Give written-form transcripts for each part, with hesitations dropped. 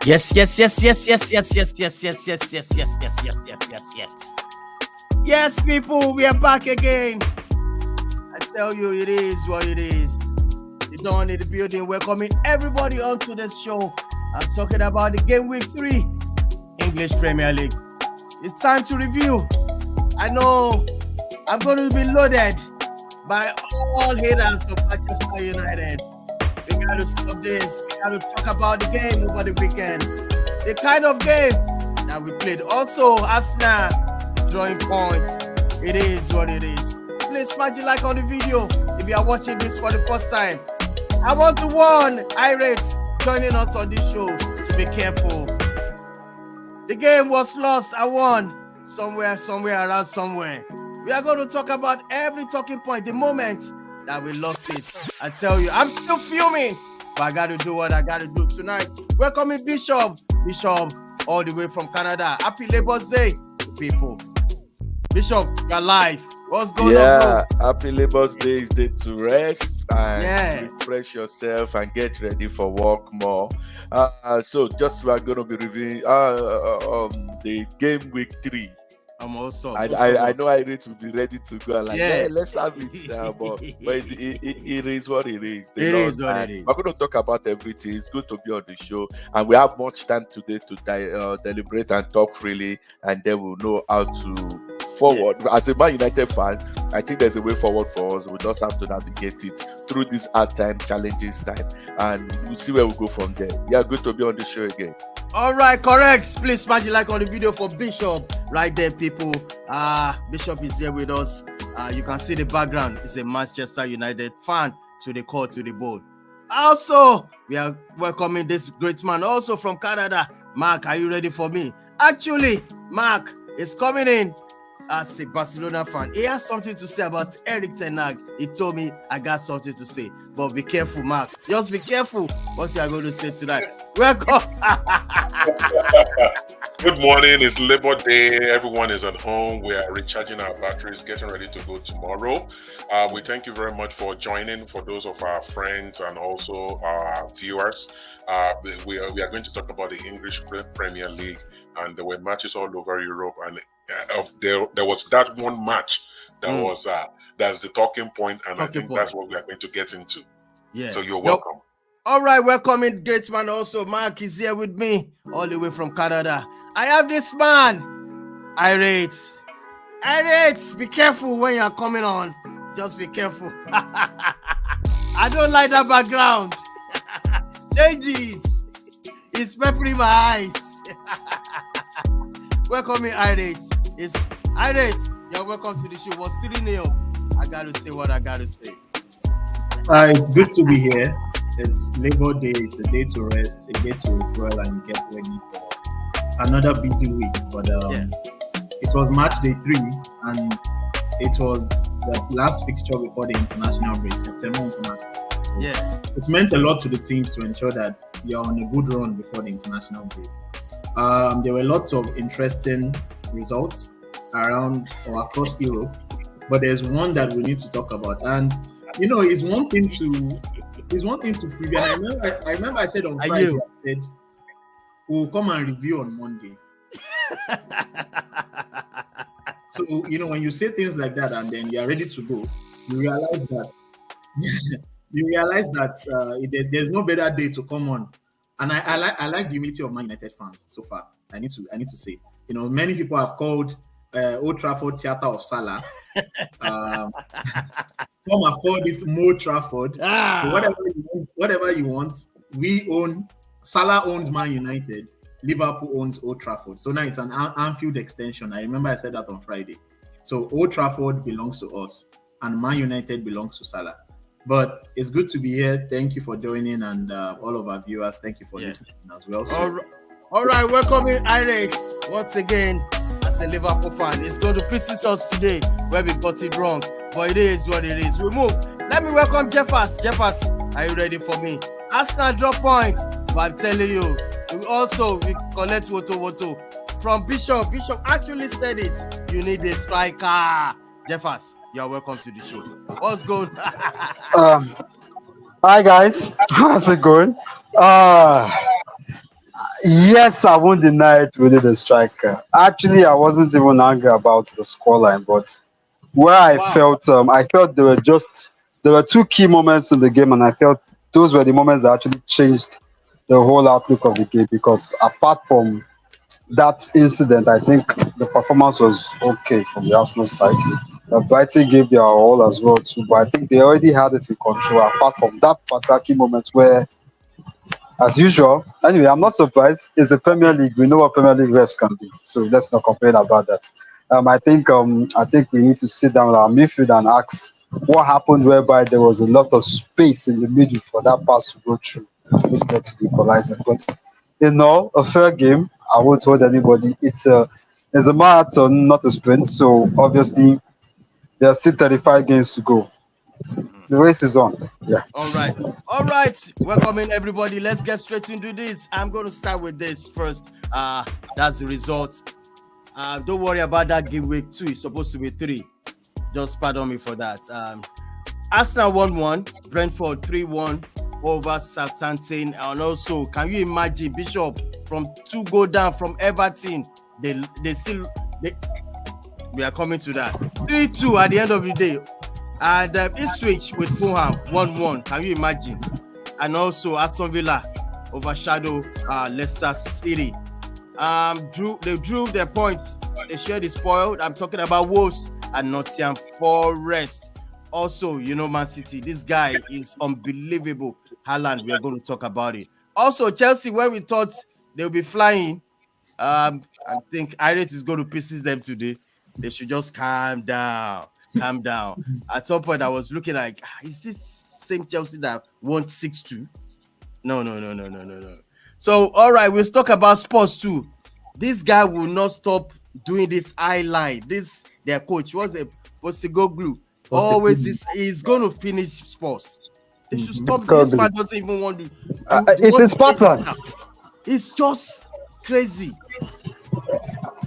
Yes. Yes, people, we are back again. I tell you, it is what it is. You don't need the building. Welcoming everybody onto the show. I'm talking about the Game Week 3 English Premier League. It's time to review. I know I'm going to be loaded by all haters of Manchester United. We got to stop this. We got to talk about the game over the weekend. The kind of game that we played. Also, Arsenal drawing points. It is what it is. Please smash the like on the video if you are watching this for the first time. I want to warn Irates joining us on this show to be careful. The game was lost. I won somewhere around somewhere. We are going to talk about every talking point, the moment that we lost it. I tell you, I'm still fuming, but I got to do what I got to do tonight. Welcoming Bishop, all the way from Canada. Happy Labour's Day, people. Bishop, you're live. What's going on, bro? Happy Labour's Day is day to rest and refresh yourself and get ready for work more. So just we're going to be reviewing the Game Week 3. I'm also. I know I need to be ready to go. Let's have it. But it is what it is. It is what it is. We're going to talk about everything. It's good to be on the show, and we have much time today to deliberate and talk freely, and then we'll know how to forward. As a Man United fan, I think there's a way forward for us. We just have to navigate it through this hard time, challenging time, and we'll see where we go from there. Yeah, good to be on the show again. All right, correct. Please smash the like on the video for Bishop right there, people. Bishop is here with us. You can see the background. He's a Manchester United fan to the core, to the bone. Also, we are welcoming this great man also from Canada. Mark, are you ready for me? Actually, Mark is coming in as a Barcelona fan. He has something to say about Erik ten Hag. He told me I got something to say. But be careful, Mark. Just be careful what you are going to say tonight. Welcome. Good morning. It's Labor Day. Everyone is at home. We are recharging our batteries, getting ready to go tomorrow. We thank you very much for joining. For those of our friends and also our viewers, we are going to talk about the English Premier League, and there were matches all over Europe, and there was that one match that was that's the talking point, and I think that's what we are going to get into. Yeah. So you're welcome. All right, welcoming great man also. Mark is here with me all the way from Canada. I have this man, Irates. Be careful when you're coming on. Just be careful. I don't like that background. Changes. It's peppering my eyes. Welcoming Irates. It's Irates. You're welcome to the show. It was 3-0. I got to say what I got to say. It's good to be here. It's Labor Day. It's a day to rest, a day to refuel and get ready for another busy week. But it was match day 3, and it was the last fixture before the international break, September international. So it meant a lot to the teams to ensure that you're on a good run before the international break. There were lots of interesting results around or across Europe, but there's one that we need to talk about. And it's one thing to preview. I remember I said on Friday, I said we'll come and review on Monday. So when you say things like that and then you're ready to go, you realize that there's no better day to come on. And I like the humility of Man United fans so far. I need to say, many people have called Old Trafford Theatre of Salah. Some have called it Mo Trafford. So whatever you want, Salah owns Man United, Liverpool owns Old Trafford. So now it's an Anfield extension. I remember I said that on Friday. So Old Trafford belongs to us, and Man United belongs to Salah. But it's good to be here. Thank you for joining, and all of our viewers, thank you for listening as well. So, all right, welcoming Irates once again as a Liverpool fan. It's going to piss us today where we got it wrong, but it is what it is. We move. Let me welcome Jeffers. Jeffers, are you ready for me? Arsenal drop points, but I'm telling you, we collect Woto from Bishop. Bishop actually said it. You need a striker. Jeffers, you're welcome to the show. What's good? Hi guys, how's it going? Yes, I won't deny it really the striker. Actually, I wasn't even angry about the scoreline, but where Wow. I felt there were two key moments in the game, and I felt those were the moments that actually changed the whole outlook of the game. Because apart from that incident, I think the performance was okay from the Arsenal side. Brighton gave their all as well too, but I think they already had it in control. Apart from that particular key moment where, as usual, anyway, I'm not surprised. It's the Premier League. We know what Premier League refs can do, so let's not complain about that. I think we need to sit down with our midfield and ask what happened, whereby there was a lot of space in the middle for that pass to go through, which led to the equalizer. But in all, a fair game. I won't hold anybody. It's a marathon, not a sprint. So obviously, there are still 35 games to go. The race is on. Yeah. All right. All right. Welcoming everybody. Let's get straight into this. I'm going to start with this first. That's the result. Don't worry about that game week 2. It's supposed to be 3. Just pardon me for that. Arsenal 1-1, Brentford 3-1 over Southampton. And also, can you imagine Bishop from 2 go down from Everton? We are coming to that. 3-2 at the end of the day. And Ipswich with Fulham 1-1. Can you imagine? And also Aston Villa overshadow Leicester City. They drew their points. They shared the spoil. I'm talking about Wolves and Nottingham Forest. Also, Man City. This guy is unbelievable. Haaland, we are going to talk about it. Also, Chelsea, where we thought they'll be flying, I think Irate is going to pieces them today. They should just calm down. Calm down. At some point, I was looking like, is this same Chelsea that won 6-2? No. So, all right, we'll talk about sports too. This guy will not stop doing this eye line. Their coach what's the go glue? Always this is going to finish sports. They should stop. This man doesn't even want to. It is pattern. It's just crazy.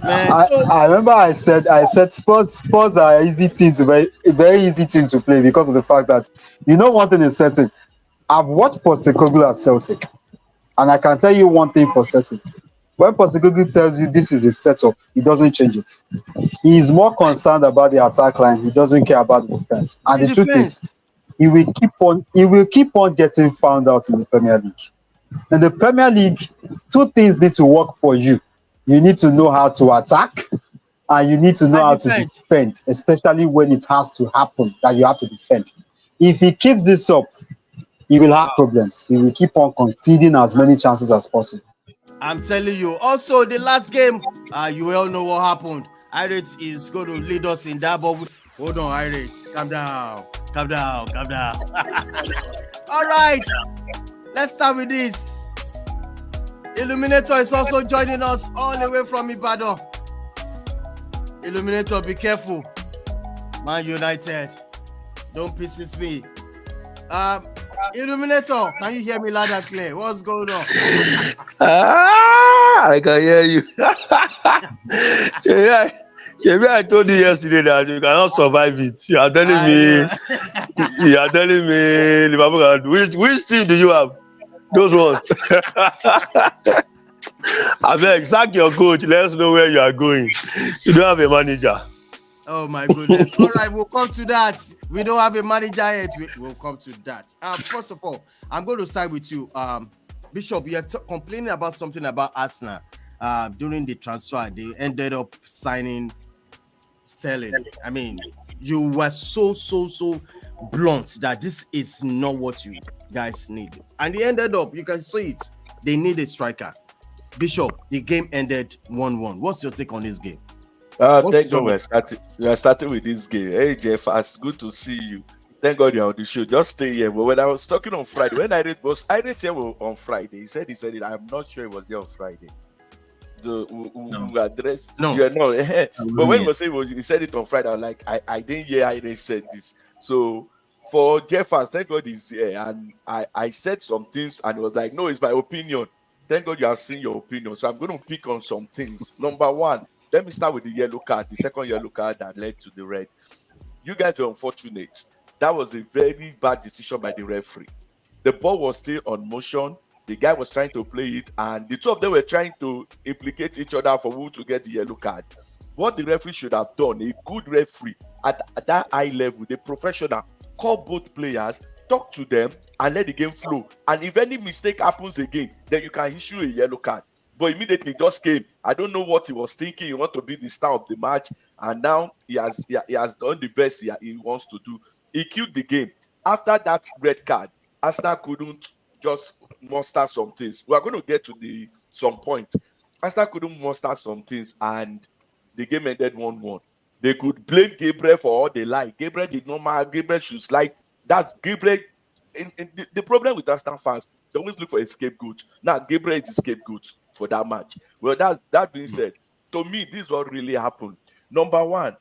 Man, I remember I said sports are easy things to very easy things to play because of the fact that one thing is certain. I've watched Postecoglou at Celtic, and I can tell you one thing for certain. When Postecoglou tells you this is his setup, he doesn't change it. He is more concerned about the attack line. He doesn't care about the defense. And the truth is, he will keep on getting found out in the Premier League. In the Premier League, 2 things need to work for you. You need to know how to attack, and you need to know how to defend, especially when it has to happen that you have to defend. If he keeps this up, he will have problems. He will keep on conceding as many chances as possible. I'm telling you. Also, the last game, you all know what happened. Irate is going to lead us in that, but hold on, Irate. Calm down. All right. Let's start with this. Illuminator is also joining us all the way from Ibadan. Illuminator, be careful. Man United. Don't pieces me. Illuminator, can you hear me loud and clear? What's going on? I can hear you. Maybe I told you yesterday that you cannot survive it. You are telling me Liverpool. Which team do you have? Those ones. I beg, sack your coach. Let us know where you are going. You don't have a manager. Oh my goodness. All right, we'll come to that. We don't have a manager yet. We'll come to that. First of all, I'm going to start with you. Bishop, you're complaining about something about Arsenal. During the transfer, they ended up signing Sterling. I mean, you were so blunt that this is not what you guys need. And they ended up, you can see it, they need a striker. Bishop, the game ended 1-1. What's your take on this game? Thank God we are starting with this game. Hey Jeff, it's good to see you. Thank God you're on the show. Just stay here. But when I was talking on Friday, when I read here on Friday, he said it. I'm not sure it was here on Friday. Address. No. But when he was saying he said it on Friday, I was like, I didn't hear Irate said this. So for Jeff, thank God he's here. And I said some things and it was like, no, it's my opinion. Thank God you have seen your opinion. So I'm going to pick on some things. Number one, let me start with the yellow card, the second yellow card that led to the red. You guys were unfortunate. That was a very bad decision by the referee. The ball was still on motion. The guy was trying to play it, and the two of them were trying to implicate each other for who to get the yellow card. What the referee should have done, a good referee at that high level, the professional, call both players, talk to them, and let the game flow. And if any mistake happens again, then you can issue a yellow card. But immediately just came. I don't know what he was thinking. He wants to be the star of the match, and now he has done the best he wants to do. He killed the game. After that red card, Arsenal couldn't just muster some things. We are going to get to some points. Arsenal couldn't muster some things, and the game ended 1-1. They could blame Gabriel for all they like. Gabriel did not matter. Gabriel should slide. That's Gabriel. The problem with Arsenal fans, they always look for a scapegoat. Now, Gabriel is the scapegoat for that match. Well, that being said, to me, this is what really happened. Number one,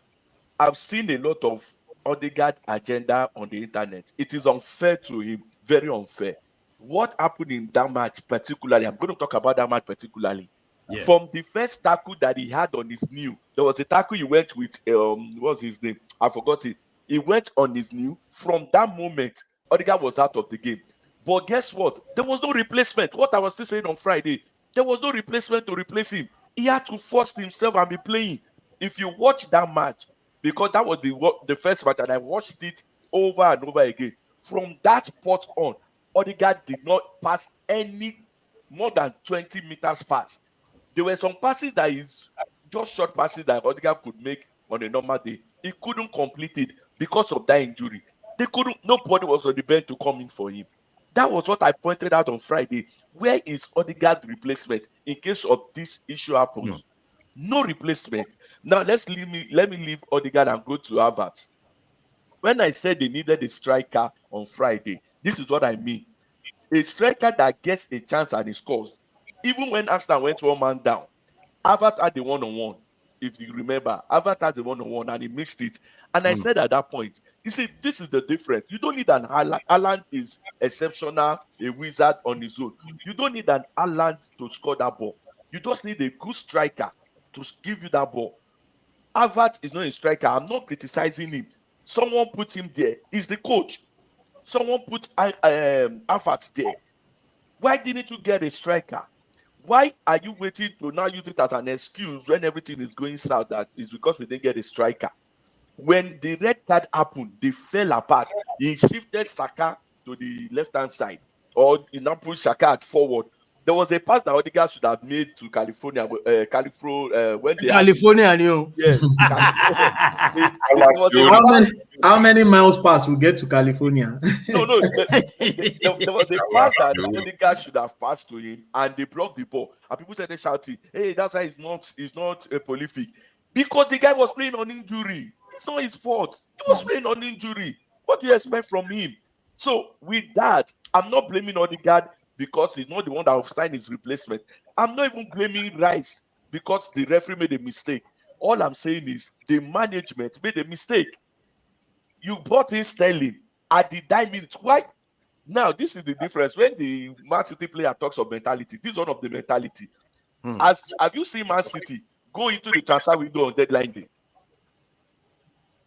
I've seen a lot of Odegaard agenda on the internet. It is unfair to him, very unfair. What happened in that match particularly, I'm going to talk about that match particularly. Yeah. From the first tackle that he had on his knee, there was a tackle he went with, what's his name? I forgot it. He went on his knee. From that moment, Odegaard was out of the game. But guess what? There was no replacement. What I was still saying on Friday, there was no replacement to replace him. He had to force himself and be playing. If you watch that match, because that was the first match, and I watched it over and over again. From that spot on, Odegaard did not pass any more than 20 meters pass. There were some passes that is just short passes that Odegaard could make on a normal day. He couldn't complete it because of that injury. Nobody was on the bench to come in for him. That was what I pointed out on Friday. Where is Odegaard's replacement in case of this issue happens? No replacement. Now let me leave Odegaard and go to Havertz. When I said they needed a striker on Friday, this is what I mean. A striker that gets a chance and he scores. Even when Arsenal went 1 man down, Havertz had the one-on-one. If you remember, Havertz had the one-on-one and he missed it. And I said at that point, you see, this is the difference. You don't need an Haaland. Haaland is exceptional, a wizard on his own. You don't need an Haaland to score that ball. You just need a good striker to give you that ball. Havertz is not a striker. I'm not criticizing him. Someone put him there. He's the coach. Someone put Havertz there. Why didn't you get a striker? Why are you waiting to now use it as an excuse when everything is going south? That is because we didn't get a striker. When the red card happened, they fell apart. He shifted Saka to the left-hand side, or he now pushed Saka forward. There was a pass that Odegaard should have made to California. When they California knew. Yeah. How many miles past we get to California? No. There was a pass that Odegaard should have passed to him, and they blocked the ball. And people started shouting, "Hey, that's why he's not prolific." Because the guy was playing on injury. It's not his fault. He was playing on injury. What do you expect from him? So with that, I'm not blaming Odegaard because he's not the one that will sign his replacement. I'm not even blaming Rice because the referee made a mistake. All I'm saying is the management made a mistake. You brought in Sterling at the 9 minutes. Why? Now, this is the difference. When the Man City player talks of mentality, this is one of the mentality. Have you seen Man City go into the transfer window on deadline day?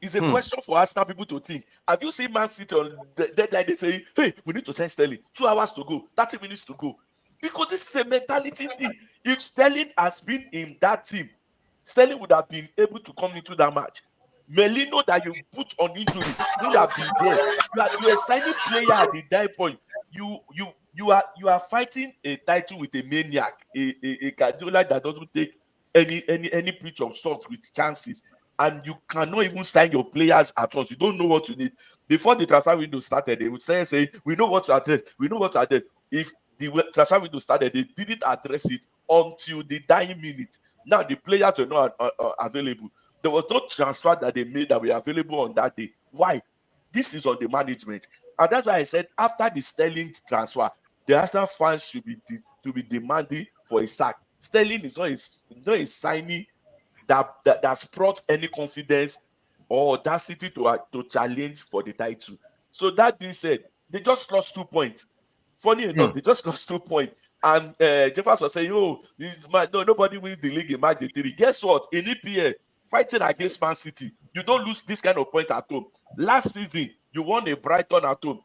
It's a question for Arsenal people to think. Have you seen Man City on the deadline day saying, "Hey, we need to send Sterling, 2 hours to go, 30 minutes to go"? Because this is a mentality thing. If Sterling has been in that team, Sterling would have been able to come into that match. Melino that you put on injury would have been there. You are signing player at the die point. You are fighting a title with a maniac, a Guardiola that doesn't take any pitch of salt with chances. And you cannot even sign your players at once. You don't know what you need. Before the transfer window started, they would say, "We know what to address. We know what to address." If the transfer window started, they didn't address it until the dying minute. Now the players were not available. There was no transfer that they made that were available on that day. Why? This is on the management. And that's why I said after the Sterling transfer, the Arsenal fans should be demanding for a sack. Sterling is not a signing that's brought any confidence or audacity to challenge for the title. So that being said, they just lost 2 points. Funny enough, they just lost 2 points. And Jefferson was saying, "Oh, nobody wins the league in match day 3." Guess what? In EPL, fighting against Man City, you don't lose this kind of point at home. Last season, you won a Brighton at home.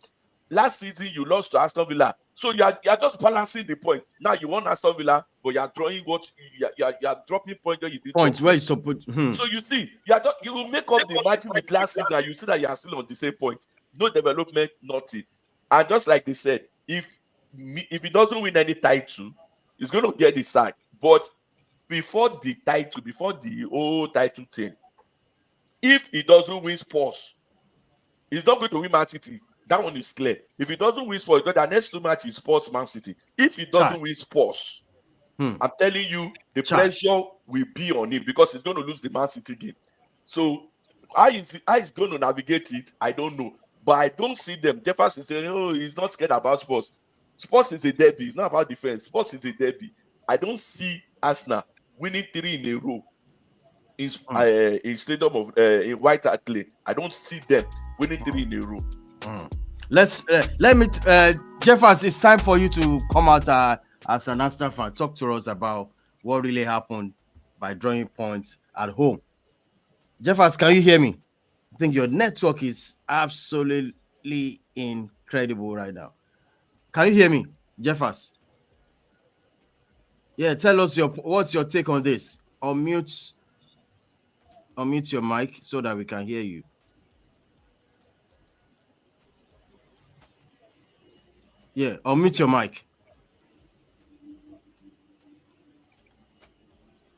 Last season you lost to Aston Villa, so you are just balancing the point. Now you want Aston Villa, but you are drawing what you are dropping points where you did Points where you support. So you see, you will make up the margin with last season, and you see that you are still on the same point. No development, nothing. And just like they said, if he doesn't win any title, he's going to get the sack. But before the title, before the whole title thing, if he doesn't win Spurs, he's not going to win Man City. That one is clear. If he doesn't win Spurs, the next 2 matches is Spurs Man City. If he doesn't win Spurs, I'm telling you, the pressure will be on him because he's going to lose the Man City game. So how he's going to navigate it, I don't know. But I don't see them. Jefferson saying, oh, he's not scared about Spurs. Spurs is a derby. It's not about defense. Spurs is a derby. I don't see Arsenal winning 3 in a row in stadium of in White Hart Lane. I don't see them winning 3 in a row. Let me, Jefferson, it's time for you to come out as an Arsenal fan. Talk to us about what really happened by drawing points at home. Jefferson, can you hear me? I think your network is absolutely incredible right now. Can you hear me, Jefferson? Yeah, tell us what's your take on this. Unmute your mic so that we can hear you. Yeah, unmute your mic.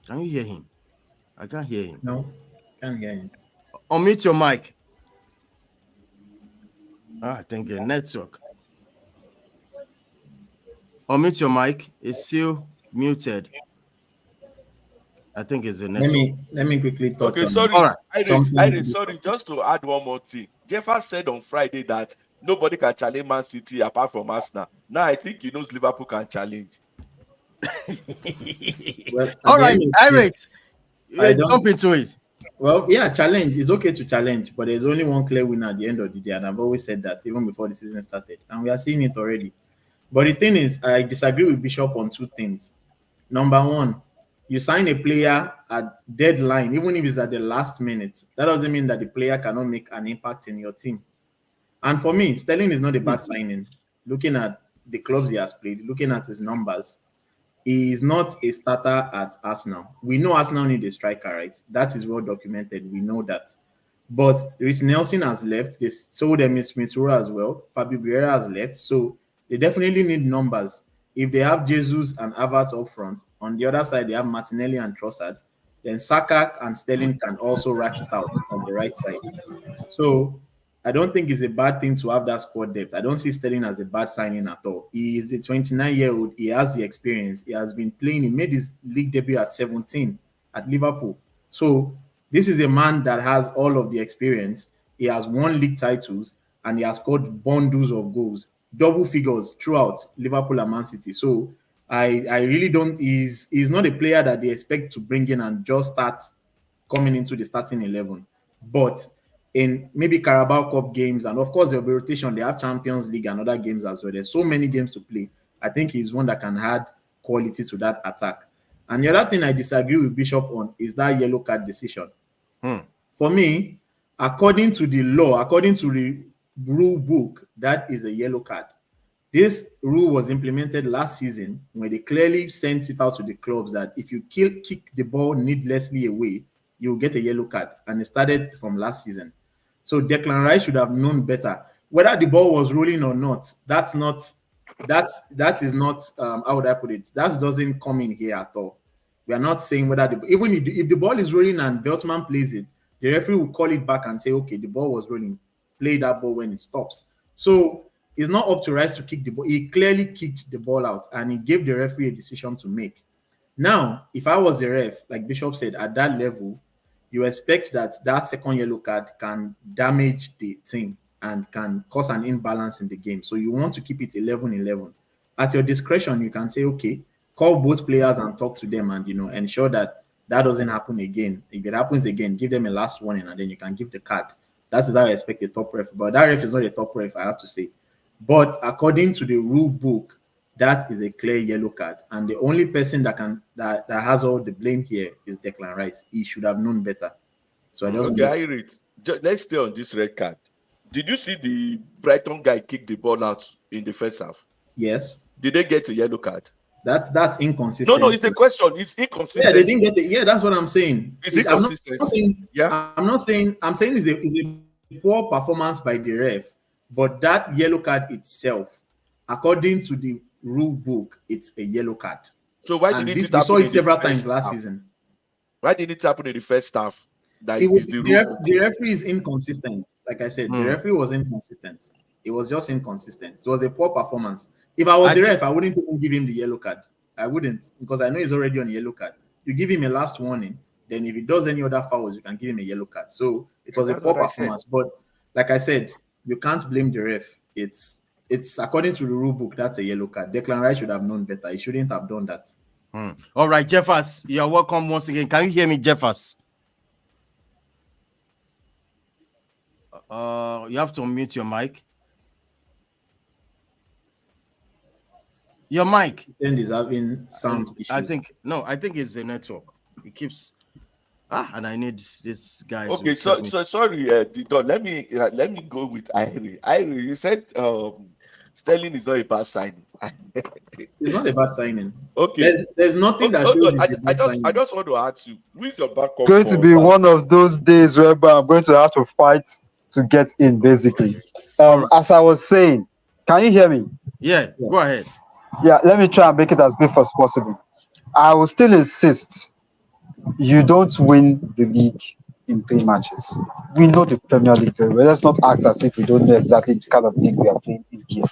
Can you hear him? I can't hear him. No, can't hear him. Unmute your mic. I think your network. Unmute your mic. It's still muted. I think it's a network. Let me quickly talk. Okay, sorry. All right. Sorry, just to add one more thing. Jefferson said on Friday that nobody can challenge Man City apart from Arsenal. Now I think he knows Liverpool can challenge. Well, all right, Irate. Jump into it. Well, yeah, challenge. It's okay to challenge, but there's only one clear winner at the end of the day, and I've always said that even before the season started, and we are seeing it already. But the thing is, I disagree with Bishop on 2 things. Number one, you sign a player at deadline, even if it's at the last minute. That doesn't mean that the player cannot make an impact in your team. And for me, Sterling is not a bad signing. Looking at the clubs he has played, looking at his numbers, he is not a starter at Arsenal. We know Arsenal need a striker, right? That is well documented. We know that. But Reece Nelson has left. They sold them in Smith Rowe as well. Fabio Vieira has left. So they definitely need numbers. If they have Jesus and Havertz up front, on the other side, they have Martinelli and Trossard, then Saka and Sterling can also rack it out on the right side. So I don't think it's a bad thing to have that squad depth. I don't see Sterling as a bad signing at all. He is a 29-year-old. He has the experience. He has been playing. He made his league debut at 17 at Liverpool. So this is a man that has all of the experience. He has won league titles and he has scored bundles of goals, double figures throughout Liverpool and Man City. So I really don't. He's not a player that they expect to bring in and just start coming into the starting 11. But in maybe Carabao Cup games, and of course there'll be rotation. They have Champions League and other games as well. There's so many games to play. I think he's one that can add quality to that attack. And the other thing I disagree with Bishop on is that yellow card decision. For me, according to the law, according to the rule book, that is a yellow card. This rule was implemented last season when they clearly sent it out to the clubs that if you kick the ball needlessly away, you'll get a yellow card. And it started from last season. So Declan Rice should have known better. Whether the ball was rolling or not, that is not how would I put it? That doesn't come in here at all. We are not saying whether even if the ball is rolling and Veltman plays it, the referee will call it back and say, okay, the ball was rolling. Play that ball when it stops. So it's not up to Rice to kick the ball. He clearly kicked the ball out and he gave the referee a decision to make. Now, if I was the ref, like Bishop said, at that level, you expect that second yellow card can damage the team and can cause an imbalance in the game. So you want to keep it 11-11. At your discretion, you can say, okay, call both players and talk to them and, ensure that doesn't happen again. If it happens again, give them a last warning and then you can give the card. That is how I expect a top ref. But that ref is not a top ref, I have to say. But according to the rule book, that is a clear yellow card. And the only person that has all the blame here is Declan Rice. He should have known better. So I just let's stay on this red card. Did you see the Brighton guy kick the ball out in the first half? Yes, Did they get a yellow card? that's No, inconsistent. no, it's a question. It's Yeah, inconsistent. they didn't get it. Yeah, that's what I'm saying. It's I'm not inconsistency. saying. Yeah. I'm not saying. I'm saying it's a poor performance by the ref, but that yellow card itself, according to the rule book, it's a yellow card. So why And didn't this it we saw happen it in the several first times last half? season. Why didn't it happen in the first half? That It was, is the rule book. the referee is inconsistent. Like I said, the referee was inconsistent. It was just inconsistent. It was a poor performance. If I was the ref, I wouldn't even give him the yellow card. I wouldn't, because I know he's already on a yellow card. You give him a last warning, then if he does any other fouls, you can give him a yellow card. So it was a That's poor what I said. performance. But like I said, you can't blame the ref. It's according to the rule book, that's a yellow card. Declan Rice should have known better. He shouldn't have done that. All right, Jeffers, you're welcome once again. Can you hear me, Jeffers? You have to unmute your mic. Your mic. Then is having sound issues. I think it's the network. It keeps and I need this guy. Okay, so sorry, Didon, let me go with Irie. Irie, you said Sterling is not a bad signing. It's not a bad signing. Okay, there's nothing that shows it's a bad signing. I just want to ask you, who is your backup? Going to be one of those days whereby I'm going to have to fight to get in, basically. As I was saying, can you hear me? Yeah, go ahead. Yeah, let me try and make it as brief as possible. I will still insist you don't win the league in 3 matches. We know the Premier League very well. Let's not act as if we don't know exactly the kind of league we are playing in here.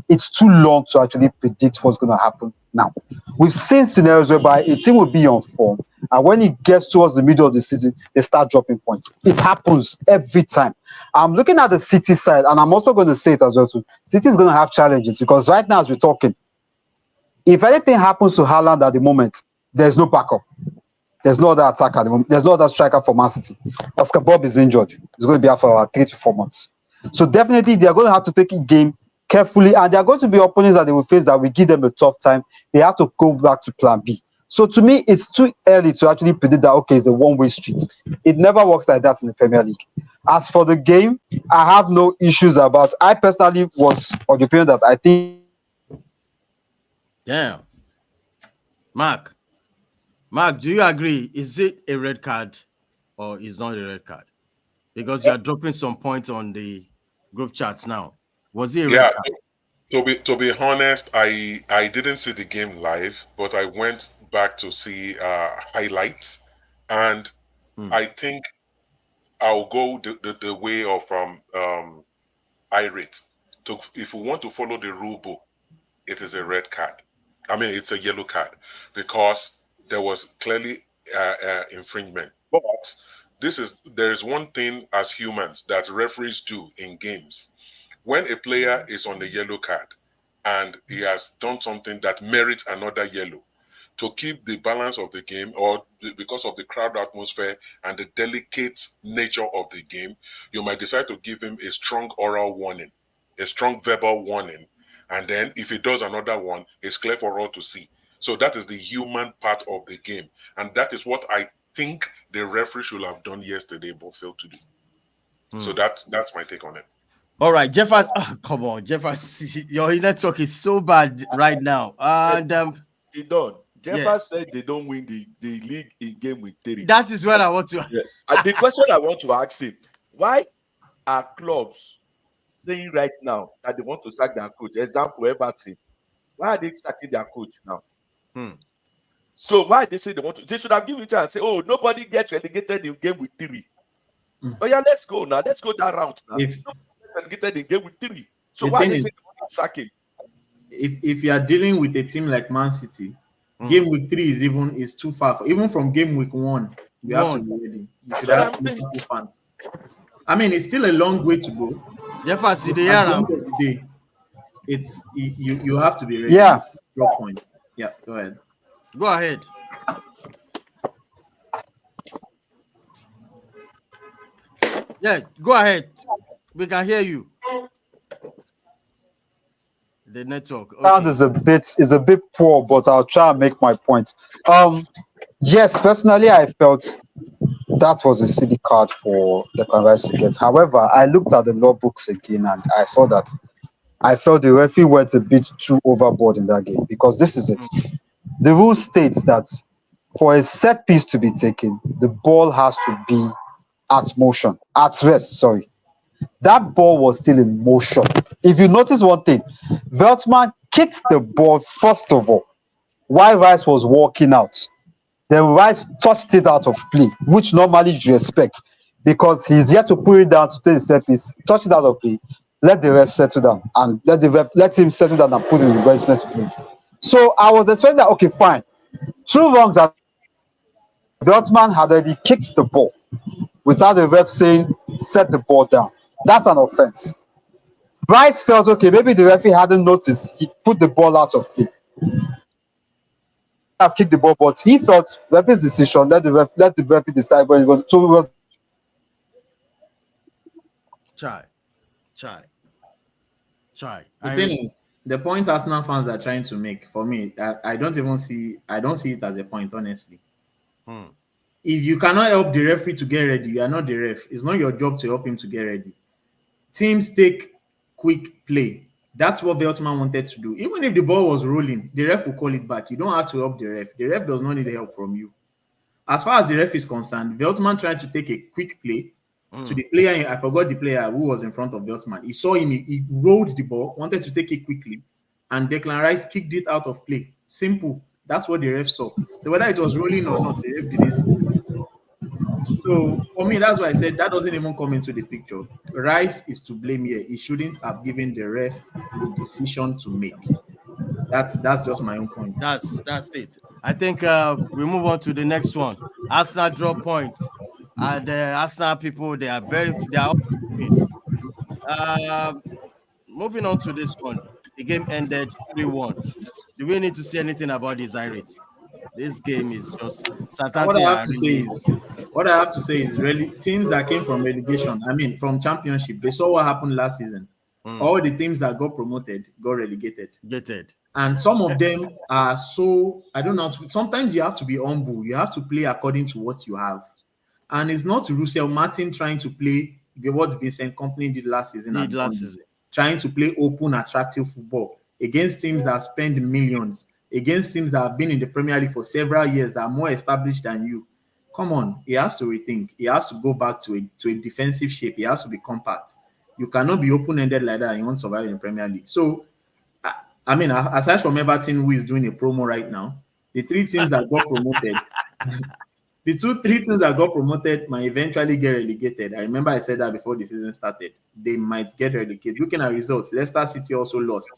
It's too long to actually predict what's going to happen now. We've seen scenarios whereby a team will be on form, and when it gets towards the middle of the season, they start dropping points. It happens every time. I'm looking at the City side, and I'm also going to say it as well too. City is going to have challenges because right now, as we're talking, if anything happens to Haaland at the moment, there's no backup. There's no other attacker at the moment. There's no other striker for Man City. Oscar Bob is injured. He's going to be out for about 3 to 4 months. So definitely, they are going to have to take a game carefully, and there are going to be opponents that they will face that will give them a tough time. They have to go back to plan B. So to me, it's too early to actually predict that, okay, it's a one-way street. It never works like that in the Premier League. As for the game, I have no issues about. I personally was of the opinion that I think. Damn. Mark, do you agree? Is it a red card or is not a red card? Because you are dropping some points on the group chats now. Was it a red card? To be honest, I didn't see the game live, but I went back to see highlights, and I think I'll go the way of irate. If we want to follow the rule book, it is a red card. I mean, it's a yellow card because there was clearly infringement. But there is one thing as humans that referees do in games. When a player is on the yellow card and he has done something that merits another yellow, to keep the balance of the game, or because of the crowd atmosphere and the delicate nature of the game, you might decide to give him a strong oral warning, a strong verbal warning. And then if he does another one, it's clear for all to see. So that is the human part of the game. And that is what I think the referee should have done yesterday, but failed to do. So that's my take on it. All right, Jeffers. Oh, come on, Jeffers. Your network is so bad right now. And Jeffers said they don't win the league in game week 3. That is what I want to. Yeah. And the question I want to ask him: why are clubs saying right now that they want to sack their coach? Example, Everton. Why are they sacking their coach now? So why they say they want to? They should have given it and say, "Oh, nobody gets relegated in game week 3." Oh yeah, let's go now. Let's go that route now. Nobody gets relegated in game week 3. So why they say they want to sack him? If you are dealing with a team like Man City, game week 3 is too far. Even from game week 1, you have to be ready. You should have Liverpool fans. I mean, it's still a long way to go. Jeffers, at the end of the day, you have to be ready. Yeah. Drop points. Yeah, go ahead. Go ahead. Yeah, go ahead. We can hear you. The network. Okay. Sound is a bit poor, but I'll try and make my point. Yes, personally, I felt that was a silly card for the Rice to get. However, I looked at the law books again and I saw that I felt the referee went a bit too overboard in that game because this is it. The rule states that for a set piece to be taken, the ball has to be at rest, sorry. That ball was still in motion. If you notice one thing, Veltman kicked the ball first of all while Rice was walking out. Then Rice touched it out of play, which normally you expect because he's yet to put it down to take the set piece, touch it out of play, let the ref settle down and let him settle down and put his investment to play. So I was expecting that, okay, fine. Two wrongs that Veltman had already kicked the ball without the ref saying set the ball down. That's an offense. Bryce felt okay, maybe the referee hadn't noticed. He put the ball out of play. Have kicked the ball, but he felt referee's decision. Let the referee decide when he was. So it was. Chai. The thing is, the point Arsenal fans are trying to make, for me, I don't see it as a point, honestly. If you cannot help the referee to get ready, you are not the ref. It's not your job to help him to get ready. Teams take quick play. That's what Veltman wanted to do. Even if the ball was rolling, the ref will call it back. You don't have to help the ref. The ref does not need help from you. As far as the ref is concerned, Veltman tried to take a quick play to the player. I forgot the player who was in front of Veltman. He saw him, he rolled the ball, wanted to take it quickly, and Declan Rice kicked it out of play. Simple. That's what the ref saw. So whether it was rolling or not, the ref didn't see. So for me, that's why I said that doesn't even come into the picture. Rice is to blame here. He shouldn't have given the ref a decision to make. That's just my own point. That's it. I think we move on to the next one. Arsenal draw points. And the Arsenal people, they are all moving on to this one. The game ended 3-1. Do we need to say anything about this irate? This game is just What I have to say is really teams that came from relegation, from championship, they saw what happened last season. All the teams that got promoted got relegated. And some of them are so, I don't know, sometimes you have to be humble. You have to play according to what you have. And it's not Russell Martin trying to play what Vincent Kompany did last season. Trying to play open, attractive football against teams that spend millions, against teams that have been in the Premier League for several years, that are more established than you. Come on, he has to rethink. He has to go back to a defensive shape. He has to be compact. You cannot be open-ended like that and you won't survive in the Premier League. So, aside from Everton, who is doing a promo right now, the three teams that got promoted, three teams that got promoted might eventually get relegated. I remember I said that before the season started. They might get relegated. Looking at results, Leicester City also lost.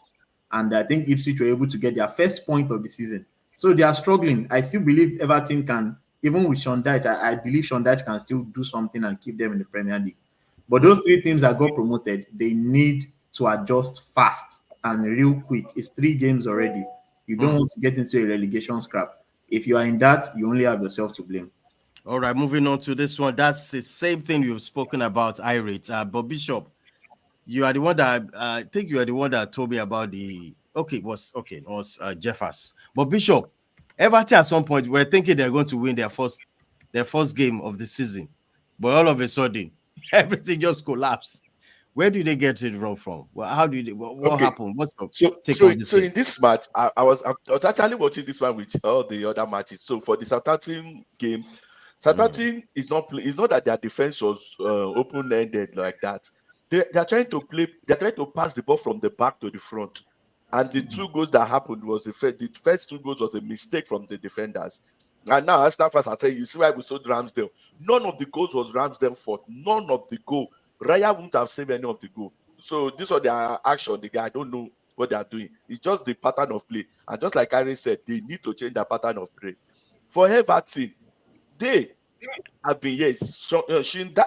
And I think Ipswich were able to get their first point of the season. So they are struggling. I still believe Everton can, even with Sean Dyche, I believe Sean Dyche can still do something and keep them in the Premier League. But those three teams that got promoted, they need to adjust fast and real quick. It's 3 games already. You don't want to get into a relegation scrap. If you are in that, you only have yourself to blame. All right, moving on to this one. That's the same thing you've spoken about, irate. But Bishop, you are the one that I think you are the one that told me about it was Jeffers. But Bishop, Everton at some point were thinking they're going to win their first game of the season, but all of a sudden everything just collapsed. Where do they get it wrong from? Well, how do what happened? What's so in this match, I was actually watching this one with all the other matches. So for the Southampton game, Southampton is not that their defense was open-ended like that. They're trying to play. They're trying to pass the ball from the back to the front, and the 2 goals that happened was the first 2 goals was a mistake from the defenders. And now Arsenal fans are saying, you see why we sold Ramsdale? None of the goals was Ramsdale's fault. None of the goal. Raya wouldn't have saved any of the goal. So this was their action. The guy, I don't know what they are doing. It's just the pattern of play. And just like Harry said, they need to change their pattern of play. For Everton, they have been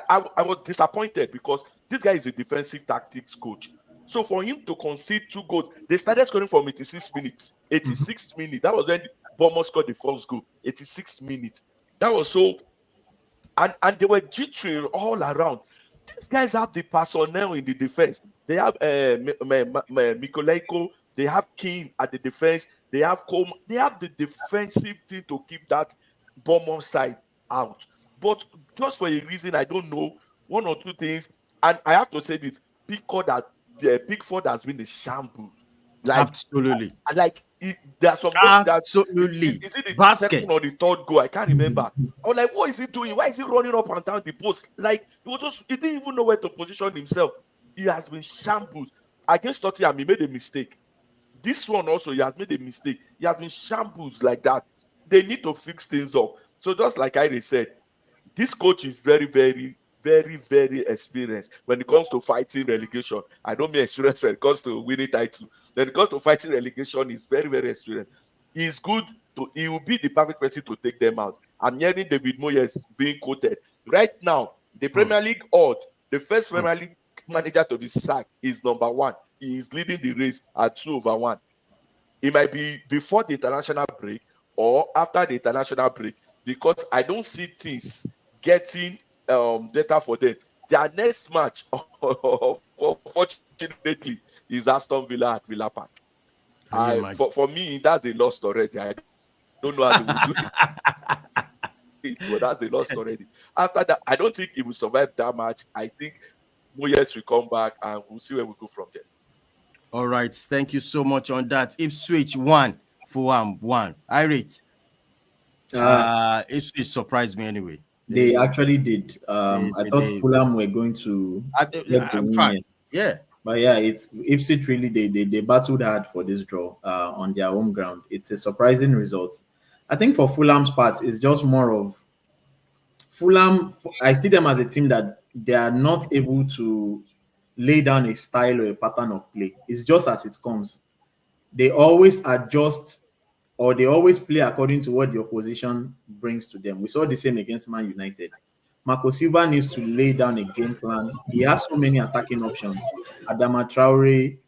I was disappointed because this guy is a defensive tactics coach. So for him to concede 2 goals, they started scoring from 86 minutes. 86 minutes. That was when Bournemouth scored the first goal. 86 minutes. That was so, and they were jittering all around. These guys have the personnel in the defense. They have Mikolenko. They have Keane at the defense. They have Coleman. They have the defensive team to keep that Bournemouth side out. But just for a reason I don't know, one or two things. And I have to say this: Pickford has been a shambles. Like, Absolutely. there are some that Absolutely. is it the second Basket. or the third goal? I can't remember. I was like, what is he doing? Why is he running up and down the post? Like, he didn't even know where to position himself. He has been shambles. Against Tottenham, he made a mistake. This one also, he has made a mistake. He has been shambles like that. They need to fix things up. So just like I said, this coach is very, very, very, very experienced when it comes to fighting relegation. I don't mean experience when it comes to winning title. When it comes to fighting relegation, he's very, very experienced. He's good he will be the perfect person to take them out. I'm hearing David Moyes being quoted. Right now, the Premier League odd, the first Premier League manager to be sacked is number 1. He is leading the race at 2/1. It might be before the international break or after the international break, because I don't see things getting better for them. Their next match, unfortunately, is Aston Villa at Villa Park. For me, that's a loss already. I don't know how they will do it, but that's a loss already. After that, I don't think it will survive that match. I think Moyes will come back and we'll see where we go from there. All right. Thank you so much on that. Ipswich 1, Fulham 1. I rate. Ipswich surprised me anyway. They actually did. I thought Fulham were going to get the win. Yeah. But yeah, it's Ipswich really they battled hard for this draw on their home ground. It's a surprising result. I think for Fulham's part, it's just more of Fulham. I see them as a team that they are not able to lay down a style or a pattern of play. It's just as it comes. They always adjust or they always play according to what the opposition brings to them. We saw the same against Man United. Marco Silva needs to lay down a game plan. He has so many attacking options. Adama Traore,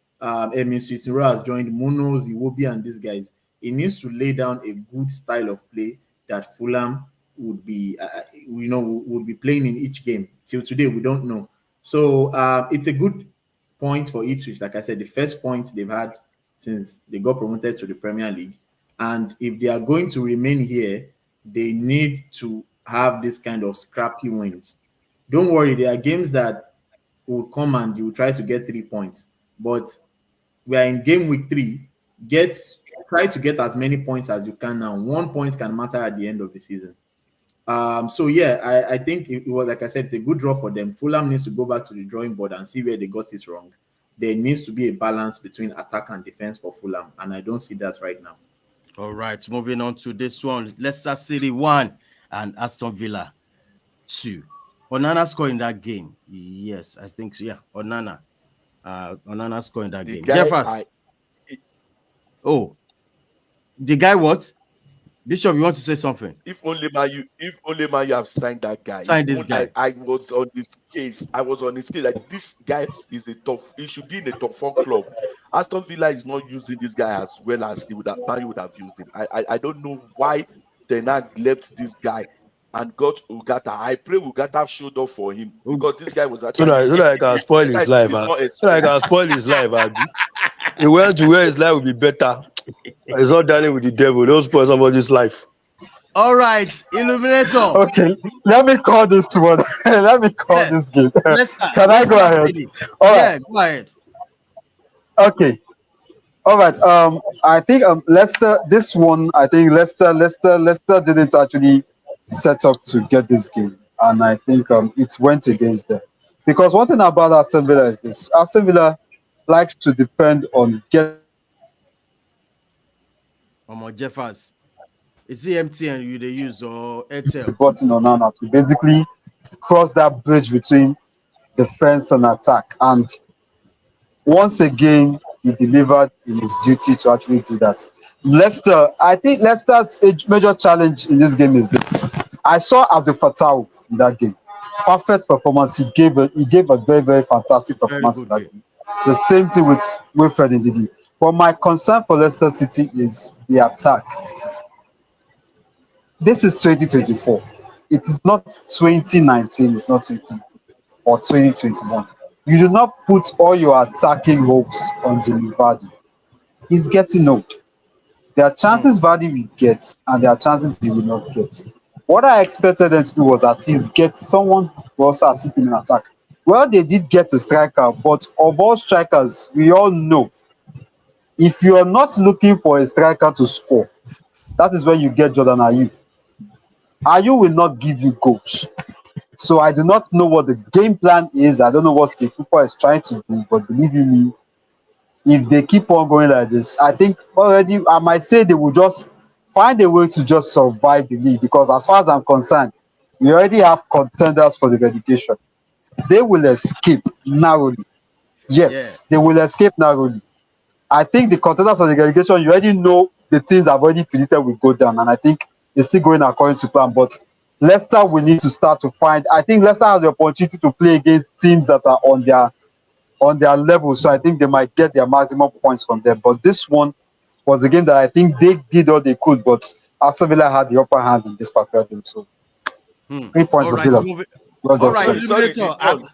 Emin Sisiro has joined Munoz, Iwobi, and these guys. He needs to lay down a good style of play that Fulham would be, would be playing in each game. Till today, we don't know. So it's a good point for Ipswich. Like I said, the first point they've had since they got promoted to the Premier League. And if they are going to remain here, they need to have this kind of scrappy wins. Don't worry, there are games that will come and you will try to get 3 points. But we are in game week 3. Try to get as many points as you can now. 1 point can matter at the end of the season. So yeah, I think it was, like I said, it's a good draw for them. Fulham needs to go back to the drawing board and see where they got it wrong. There needs to be a balance between attack and defense for Fulham, and I don't see that right now. All right, moving on to this one. Leicester City 1 and Aston Villa 2. Onana scored in that game. Yes, I think so. Yeah, Onana scored in that game. Jeffers. The guy what? Bishop, you want to say something? If only Man you have signed that guy. Signed this guy. I was on his case. Like, this guy is he should be in a top 4 club. Aston Villa is not using this guy as well as Man would have used him. I don't know why they not left this guy and got Ugata. I pray Ugata showed up for him because this guy was actually so that I can spoil his life. So that I can spoil his life. He went to where his life would be better. He's not dining with the devil. Don't spoil somebody's life. All right, Illuminator. Okay, let me call this one. Let me call this game. Can I go ahead? All right, go ahead. Okay. All right. I think Leicester. This one, I think Leicester didn't actually set up to get this game, and I think it went against them. Because one thing about Aston Villa is this: Aston Villa likes to depend on getting. Jeffers, is it MTN you they use or Airtel? Button on Onana to basically cross that bridge between defense and attack, and once again he delivered in his duty to actually do that. I think Leicester's major challenge in this game is this. I saw Abdul Fattah in that game. Perfect performance. He gave a very, very fantastic performance in that game. The same thing with Wilfred Ndidi. But my concern for Leicester City is the attack. This is 2024. It is not 2019. It's not 2020 or 2021. You do not put all your attacking hopes on Jamie Vardy. He's getting old. There are chances Vardy will get, and there are chances he will not get. What I expected them to do was at least get someone who also assist him in attack. Well, they did get a striker, but of all strikers, we all know if you are not looking for a striker to score, that is when you get Jordan Ayew. Ayew will not give you goals. So I do not know what the game plan is. I don't know what Steve Cooper is trying to do, but believe you me, if they keep on going like this, I think already I might say they will just find a way to just survive the league, because as far as I'm concerned, we already have contenders for the relegation. They will escape narrowly. Yes, they will escape narrowly. I think the contenders for the relegation, you already know the teams I've already predicted will go down, and I think it's still going according to plan. But Leicester will need to start to find. I think Leicester has the opportunity to play against teams that are on their level, so I think they might get their maximum points from them. But this one was a game that I think they did all they could, but Aston Villa had the upper hand in this particular game. So 3 points for Villa. Well All done. right, Sorry, Illuminator.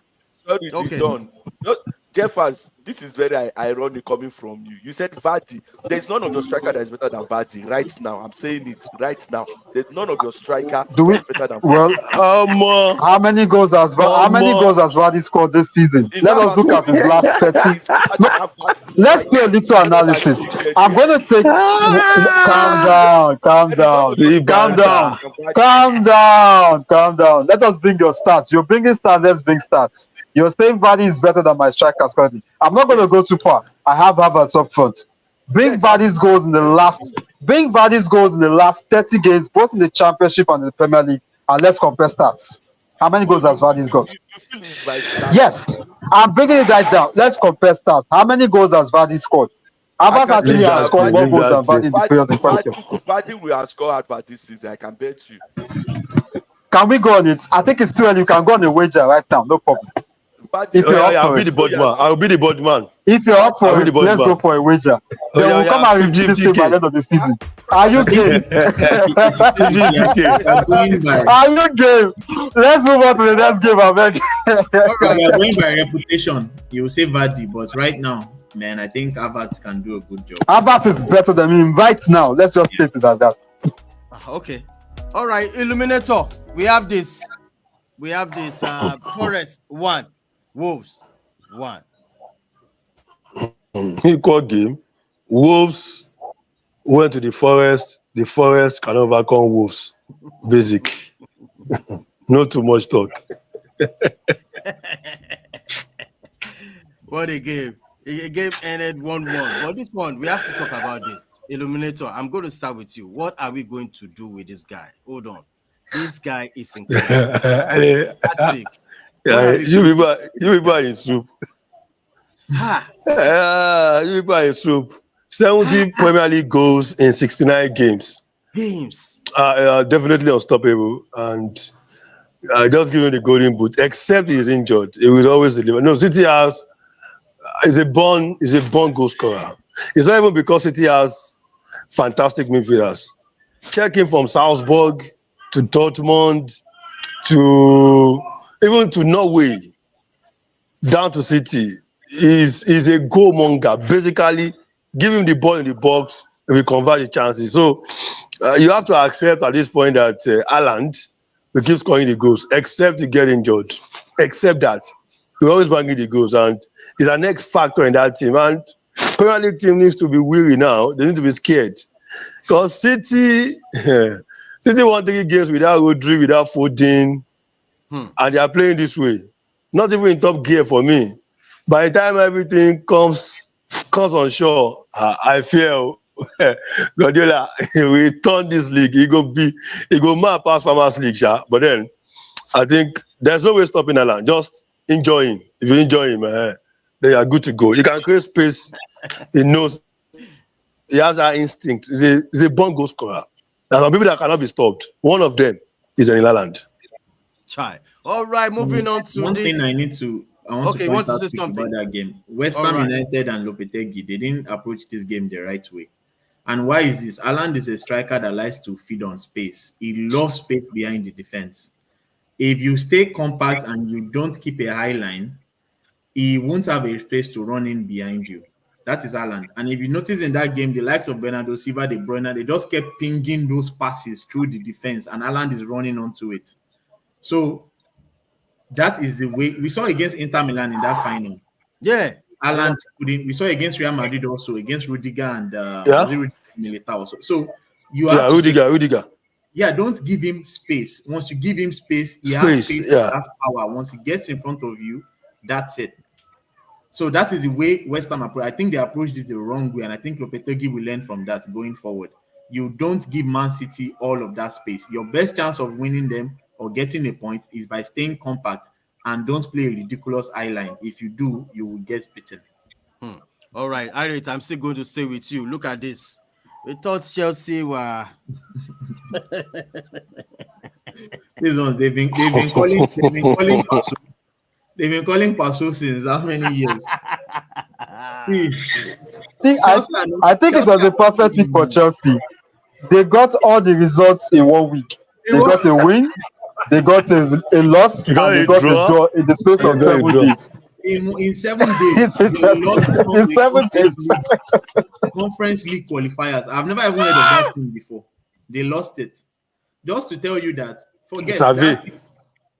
the Don. No, Jeffers, this is very ironic coming from you. You said Vardy. There's none of your striker that is better than Vardy right now. I'm saying it right now. There's none of your striker Do we? that is better than Well, Vardy. how many goals has Vardy scored this season? He's Let not us look at his last 30. He's better No, than Vardy let's right do a now. little It's not like analysis. he did I'm here. going to take. Calm There is none down, of your calm striker down, better than Vardy. calm down, calm down. Let us bring your stats. You're bringing stats. Let's bring stats. You're saying Vardy is better than my strikers currently. I'm not going to go too far. I have Havertz up front. Bring Yes, I'm Vardy's goals in the last. Bring Vardy's goals in the last 30 games, both in the Championship and the Premier League, and let's compare stats. How many goals has Vardy's got? you feel it's by stats. Yes, I'm bringing it right down. Let's compare stats. How many goals has Vardy scored? I Havertz can actually bet you has that scored more goals than Vardy in the period in question. Vardy will have scored for this season. I can bet you. Can we go on it? I think it's too early. You can go on a wager right now. No problem. Vardy, If you're up I'll for be it. the boardman. I'll be the boardman. If you're up for I'll be it, the let's go boardman. for a wager. Oh, Then we'll come and review this thing by the end of the season. Are you game? 50K. Are you game? Let's move on to the next game, I beg. We are going by reputation. You will say Vardy, but right now, man, I think Havertz can do a good job. Havertz is better than him right now. Let's just state it as that. Okay. All right, Illuminator. We have this. Forest 1, Wolves 1. Equal game. Wolves went to the forest. The forest can overcome Wolves. Basic. Not too much talk. What a game. A game ended 1-1. But this one, we have to talk about this. Illuminator, I'm going to start with you. What are we going to do with this guy? Hold on. This guy is incredible. Patrick, You people are in soup. You people are in soup. 70 Premier League goals in 69 games. Definitely unstoppable. And just giving the golden boot. Except he's injured, he will always deliver. No, City has is a born goal scorer. It's not even because City has fantastic midfielders. Check him from Salzburg to Dortmund to even to Norway down to City. Is a goal monger. Basically, give him the ball in the box and we convert the chances. So you have to accept at this point that Haaland will keep scoring the goals, except he get injured. Except that he always banging the goals, and he's an X factor in that team. And Premier League team needs to be weary now. They need to be scared because City won 3 games without Rodri, without Foden, and they are playing this way. Not even in top gear for me. By the time everything comes on shore, I feel Guardiola will turn this league. He go mad past Farmers League, but then I think there's no way stopping Haaland. Just enjoy him. If you enjoy him, then you are good to go. He can create space. He knows. He has that instinct. He's a born goal scorer. There are some people that cannot be stopped. One of them is in Haaland. Chai. All right, moving on to one this. thing I want to point out about that game. West Ham United and Lopetegui, they didn't approach this game the right way. And why is this? Haaland is a striker that likes to feed on space. He loves space behind the defense. If you stay compact and you don't keep a high line, he won't have a space to run in behind you. That is Haaland. And if you notice in that game, the likes of Bernardo Silva, De Bruyne, they just kept pinging those passes through the defense, and Haaland is running onto it. So that is the way we saw against Inter Milan in that final. Yeah. Haaland couldn't. We saw against Real Madrid also, against Rudiger and was it Rudiger Militao also. So you have Rudiger. Yeah, don't give him space. Once you give him space, he has space, has power. Once he gets in front of you, that's it. So that is the way West Ham approach. I think they approached it the wrong way, and I think Lopetegui will learn from that going forward. You don't give Man City all of that space. Your best chance of winning them or getting a point is by staying compact and don't play a ridiculous eye line. If you do, you will get beaten. All right, Irate, I'm still going to stay with you. Look at this. We thought Chelsea were. These ones they've been calling Paso since how many years? I think it was a perfect week for Chelsea. They got all the results in 1 week. They got a win, they got a loss, and they got a draw in the space of 7 days. In 7 days, in 7 days. Conference League qualifiers. I've never even heard of that thing before. They lost it. Just to tell you that, forget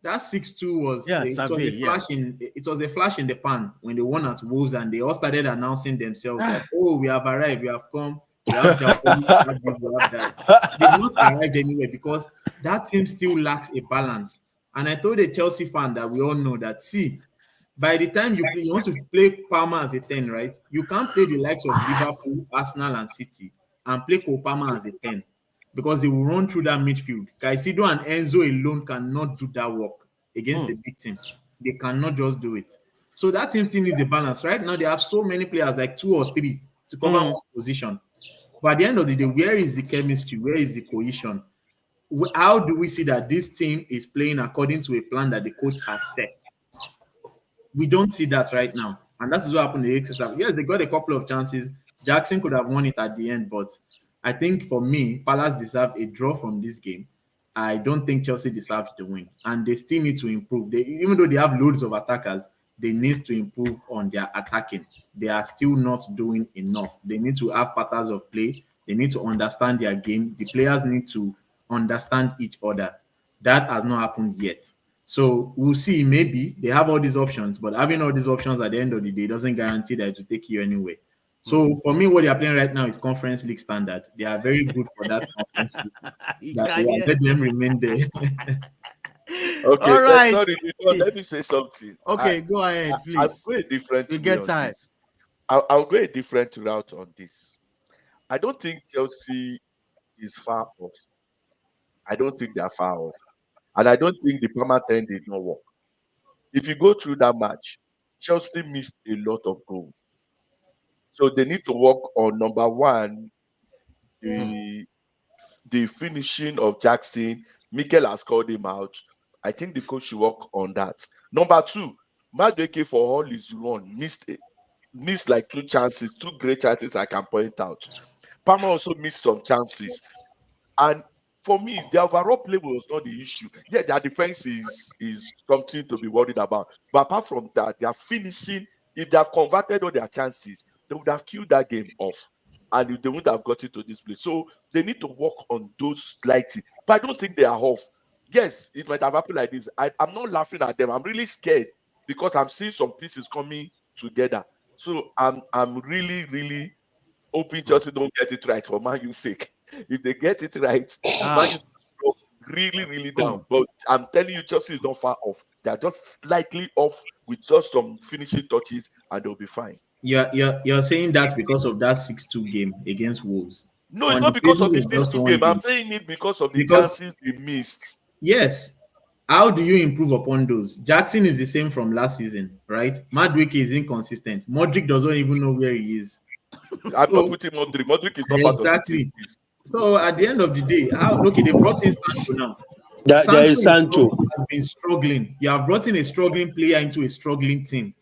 that 6-2 was it was a flash in the pan when they won at Wolves and they all started announcing themselves like, oh, we have arrived, we have come, we have that, we have that. They've not arrived anywhere because that team still lacks a balance. And I told a Chelsea fan that we all know that, see, by the time you want to play Palmer as a 10, right? You can't play the likes of Liverpool, Arsenal, and City and play Cole Palmer as a 10 because they will run through that midfield. Caicedo and Enzo alone cannot do that work against the big team. They cannot just do it. So that team still needs a balance. Right now, they have so many players, like 2 or 3, to cover one position. But at the end of the day, where is the chemistry? Where is the cohesion? How do we see that this team is playing according to a plan that the coach has set? We don't see that right now. And that is what happened in the exercise. Yes, they got a couple of chances. Jackson could have won it at the end, but I think for me, Palace deserved a draw from this game. I don't think Chelsea deserves the win. And they still need to improve. Even though they have loads of attackers, they need to improve on their attacking. They are still not doing enough. They need to have patterns of play. They need to understand their game. The players need to understand each other. That has not happened yet. So we'll see. Maybe they have all these options, but having all these options at the end of the day doesn't guarantee that it will take you anywhere. So for me, what they are playing right now is Conference League standard. They are very good for that Conference League. Let them remain there. Okay, all right. Sorry, let me say something. Okay, go ahead, please. I'll go a different. We get time. I'll go a different route on this. I don't think Chelsea is far off. I don't think they are far off. And I don't think the Parma 10 did not work. If you go through that match, Chelsea missed a lot of goals. So they need to work on, number one, the finishing of Jackson. Mikel has called him out. I think the coach should work on that. Number two, Madueke for all his run missed like 2 chances, 2 great chances I can point out. Parma also missed some chances. And for me, the overall play was not the issue. Yeah, their defense is something to be worried about. But apart from that, their finishing, if they have converted all their chances, they would have killed that game off. And they wouldn't have gotten to this place. So they need to work on those slightly. But I don't think they are off. Yes, it might have happened like this. I'm not laughing at them. I'm really scared because I'm seeing some pieces coming together. So I'm really, really hoping Chelsea don't get it right for Man U's sake. If they get it right, Man U really, really down. But I'm telling you, Chelsea is not far off. They're just slightly off with just some finishing touches, and they'll be fine. You're saying that's because of that 6-2 game against Wolves? No, it's not because of the 6-2 game. I'm saying it because of the chances they missed. Yes. How do you improve upon those? Jackson is the same from last season, right? Madueke is inconsistent. Modric doesn't even know where he is. I'm not putting Modric. Modric is not part of the team. So at the end of the day, they brought in Sancho now. There is Sancho. Has been struggling. You have brought in a struggling player into a struggling team.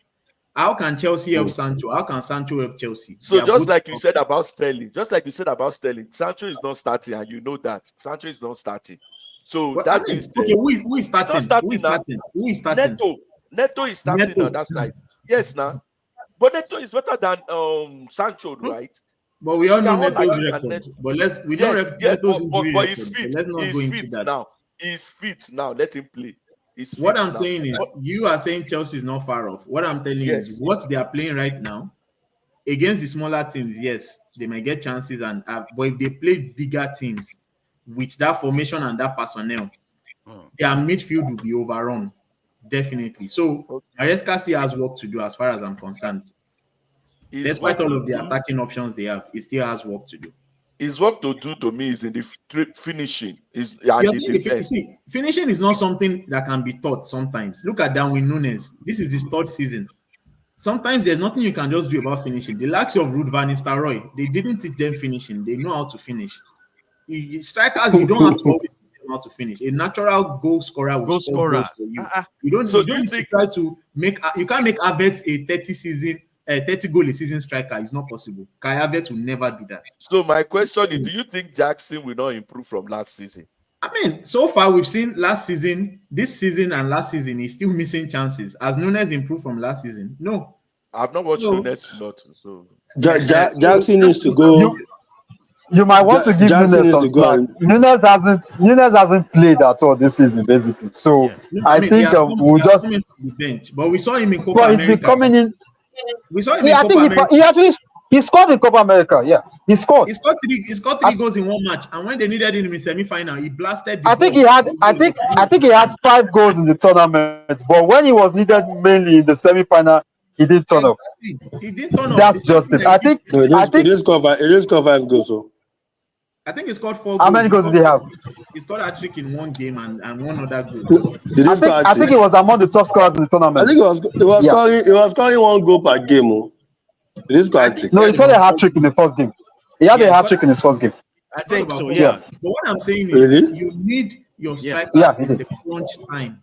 How can Chelsea help Sancho? How can Sancho help Chelsea? So just like you said about Sterling, Sancho is not starting, and you know that Sancho is not starting. So that means who is starting? Neto is starting on that side. Yes, now. But Neto is better than Sancho, Hmm? right? But we all They know are all like Neto's that. And record. But we know yes, yes, Neto's injury but he's record. But fit. let's not go He's into fit that. now. He's fit now. Let him play. He's What fit I'm now. saying is, But you are saying Chelsea is not far off. What I'm telling you is, yes, what they are playing right now against the smaller teams, yes, they might get chances, but if they play bigger teams with that formation and that personnel, their midfield will be overrun, definitely. So okay. Maresca still has work to do as far as I'm concerned. His Despite work all to of the do. attacking options they have, he still has work to do. His work to do to me is in the finishing, is and You're the seeing defense. finishing is not something that can be taught sometimes. Look at Darwin Nunes. This is his third season. Sometimes there's nothing you can just do about finishing. The likes of Ruud van Nistelrooy, they didn't teach them finishing. They know how to finish. Strikers, you don't have to always teach them how to finish. A natural goal scorer will Goal score scorer. goals for you. Uh-uh. So You do don't you need to think? try to make. You can't make Havertz a 30 goal a season striker. It's not possible. Kai Havertz will never do that. So my question is: So, do you think Jackson will not improve from last season? I mean, so far we've seen last season, this season, and last season, he's still missing chances. Has Nunes improved from last season? No. I've not watched So, Nunes a lot, so so Jackson needs to You go. you might want to give Jackson Nunes needs some to go slack. and Nunes hasn't played at all this season, basically. So Yeah. no, I I mean, he think has we'll come just. in from the bench, but we saw him in Copa But he's been America. coming in. We saw him in Yeah, I Copa think America. he actually he scored in Copa America. Yeah, he scored. He scored three goals in one match, and when they needed him in semi-final, he blasted the I think ball. he had. I think he had 5 goals in the tournament. But when he was needed mainly in the semi-final, he didn't turn up. Exactly. He didn't turn up. That's The same just thing it. I I did. think. no, I think. he didn't score 5 goals. So I think he scored 4 How goals. many goals did they have? He scored a trick in one game and one other goal. did he score a I think trick? he was among the top scorers in the I tournament. think Yeah. he was scoring 1 goal per game. Oh. Did he score I a think trick? he No, he had scored about a hat 4 trick in goals. the first game. He had Yeah, a hat trick in his first game. I he scored think about so. 4 Yeah. goals. But what I'm saying is, Really? you need your strikers Yeah, he in did. the crunch time.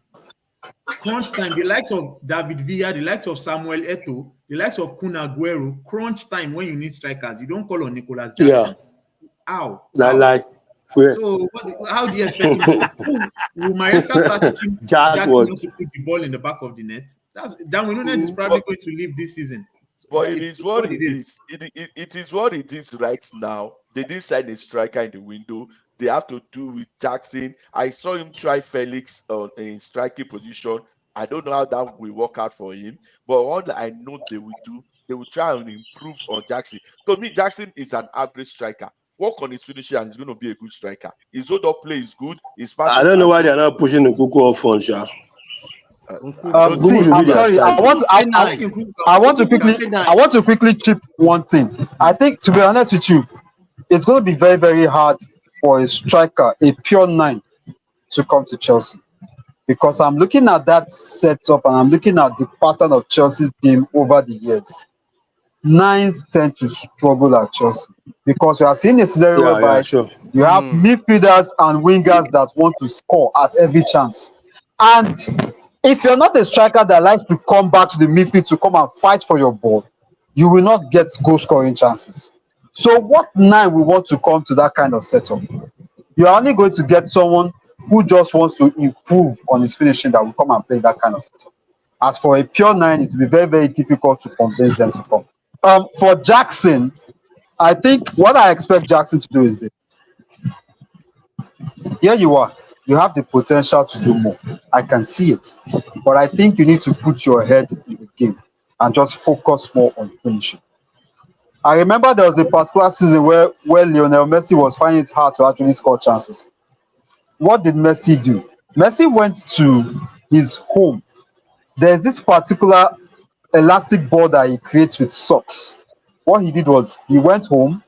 Crunch time, the likes of David Villa, the likes of Samuel Eto'o, the likes of Kun Aguero, crunch time when you need strikers. You don't call on Nicholas Yeah. Jackson. How? Like where? So how do you expect him to? Will Maresca start teaching Jack Jackson what? how to put the ball in the back of the net? Darwin Nunes is probably but going to leave this season. So but it it's is what what it it is. is. It is what it is right now. They didn't sign a striker in the window. They have to do with Jackson. I saw him try Felix in striking position. I don't know how that will work out for him, but all I know they will do, they will try and improve on Jackson. To me, Jackson is an average striker. Work on his finishing and he's going to be a good striker. His hold up play is good. His I passes don't know are why good. they are not pushing Nkuku up front, Sha. I don't Nkuku See, should be I'm their sorry. striker. I think I want to Nkuku na quickly. K9. I want to quickly chip one thing. I think, to be honest with you, it's going to be very, very hard for a striker, a pure 9, to come to Chelsea, because I'm looking at that setup and I'm looking at the pattern of Chelsea's game over the years. Nines tend to struggle at Chelsea because we are seeing a scenario Yeah, whereby sure. you have midfielders and wingers that want to score at every chance. And if you're not a striker that likes to come back to the midfield to come and fight for your ball, you will not get goal scoring chances. So, what 9 will want to come to that kind of setup? You are only going to get someone who just wants to improve on his finishing that will come and play that kind of setup. As for a pure 9, it will be very, very difficult to convince them to come. For Jackson, I think what I expect Jackson to do is this. Here you are. You have the potential to do more. I can see it. But I think you need to put your head in the game and just focus more on finishing. I remember there was a particular season where Lionel Messi was finding it hard to actually score chances. What did Messi do? Messi went to his home. There's this particular elastic ball that he creates with socks. What he did was he went home,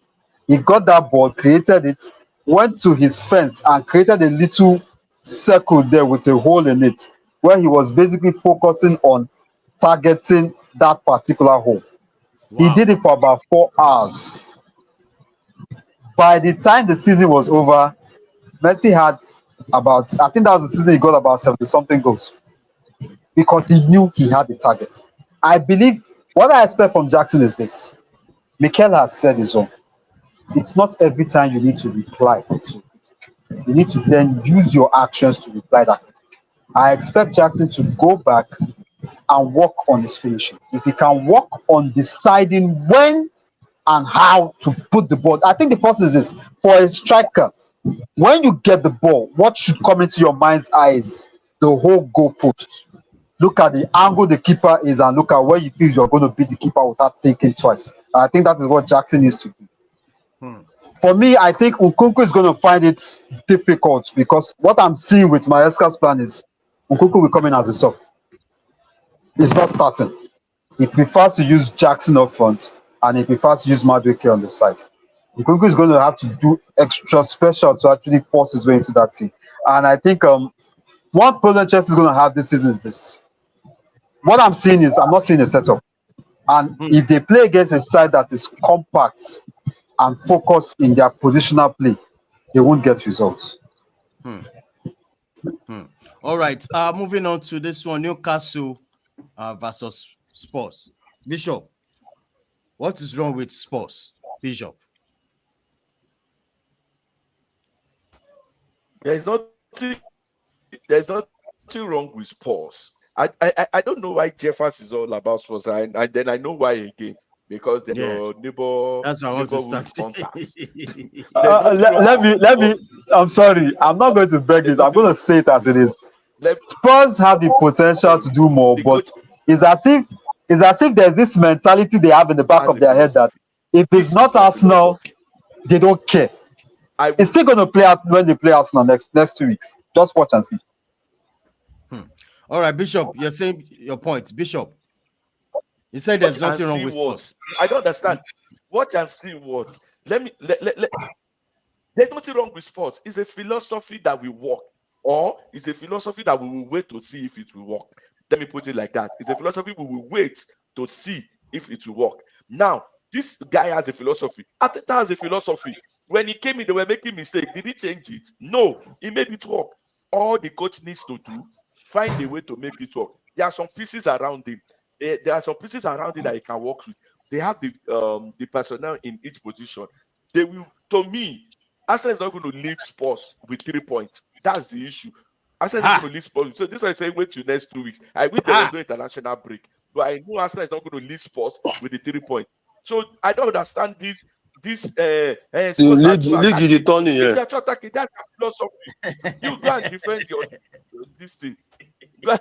he got that ball, created it, went to his fence and created a little circle there with a hole in it, where he was basically focusing on targeting that particular hole. He did it for about 4 hours. By the time the season was over, Messi had about, I think that was the season he got about 70 something goals, because he knew he had the target. I believe what I expect from Jackson is this. Mikel has said his own. It's not every time you need to reply to critic. You need to then use your actions to reply that critic. I expect Jackson to go back and work on his finishing, if he can work on deciding when and how to put the ball. I think the first is this: for a striker, when you get the ball, what should come into your mind's eye is the whole goalpost. Look at the angle the keeper is and look at where you feel you're going to beat the keeper without thinking twice. I think that is what Jackson needs to do. For me, I think Nkunku is going to find it difficult because what I'm seeing with Maresca's plan is Nkunku will come in as a sub. He's not starting. He prefers to use Jackson up front and he prefers to use Madueke on the side. Nkunku is going to have to do extra special to actually force his way into that team. And I think one problem Chelsea is going to have this season is this. What I'm seeing is I'm not seeing a setup. And if they play against a side that is compact and focused in their positional play, they won't get results. All right. Moving on to this one, Newcastle versus Spurs. Bishop, what is wrong with Spurs? Bishop. There's nothing wrong with Spurs. I don't know why Jeffers is all about Spurs, and then I know why again. Because they're neighbor. That's what I want to start. Let me. I'm sorry. I'm not going to beg it. I'm going to say it as it is. Spurs have the potential to do more, but it's as if there's this mentality they have in the back of their head that if it's not Arsenal, they don't care. It's still going to play out when they play Arsenal next 2 weeks. Just watch and see. All right, Bishop, you're saying your point. Bishop, you said there's nothing wrong with Spurs. I don't understand. Watch and see what. There's nothing wrong with Spurs. It's a philosophy that we work, or it's a philosophy that we will wait to see if it will work. Let me put it like that. It's a philosophy we will wait to see if it will work. Now, this guy has a philosophy. Arteta has a philosophy. When he came in, they were making mistakes. Did he change it? No, he made it work. All the coach needs to do, find a way to make it work. There are some pieces around him. There are some pieces around him that he can work with. They have the personnel in each position. They will, to me, Arsenal is not going to leave Spurs with 3 points. That's the issue. Arsenal is not going to leave Spurs. So this one is saying wait till next 2 weeks. I wish there was no international break. But I know Arsenal is not going to leave Spurs with the 3 points. So I don't understand this. The league is turning, yeah. That's philosophy. You go and defend this thing. Go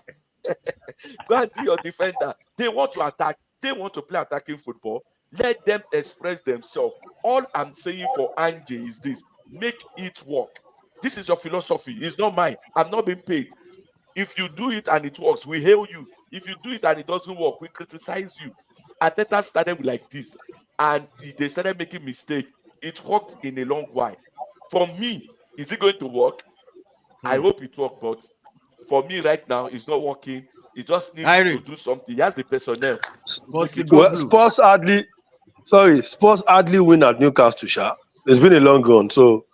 and do your defender. They want to attack. They want to play attacking football. Let them express themselves. All I'm saying for Ange is this: make it work. This is your philosophy. It's not mine. I'm not being paid. If you do it and it works, we hail you. If you do it and it doesn't work, we criticize you. Arteta started like this, and they started making mistakes. It worked in a long while. For me, is it going to work? I hope it works, but for me right now, it's not working. It just needs to do something. He has the personnel. Spurs hardly win at Newcastle, Sha. It's been a long run, so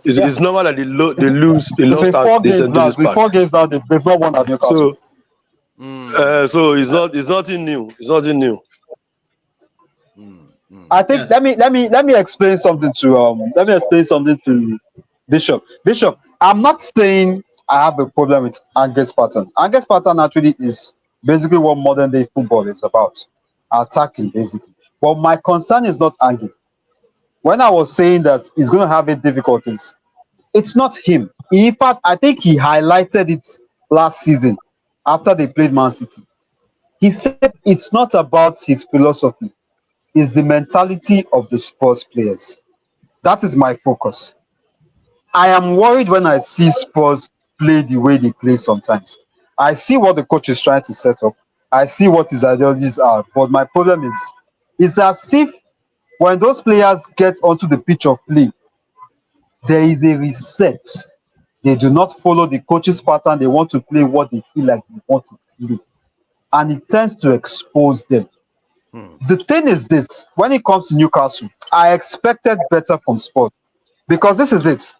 it's normal that they lose. They lost at this 4 games now. They've not won at Newcastle. So it's nothing new. It's nothing new. I think let me explain something to Bishop. Bishop, I'm not saying I have a problem with Ange's pattern. Ange's pattern actually is basically what modern day football is about. Attacking, basically. But my concern is not Ange. When I was saying that he's going to have difficulties, it's not him. In fact, I think he highlighted it last season after they played Man City. He said it's not about his philosophy. It's the mentality of the Spurs players. That is my focus. I am worried when I see Spurs play the way they play sometimes. I see what the coach is trying to set up. I see what his ideologies are. But my problem is, it's as if when those players get onto the pitch of play, there is a reset. They do not follow the coach's pattern. They want to play what they feel like they want to play. And it tends to expose them. The thing is this, when it comes to Newcastle, I expected better from Spurs. Because this is it.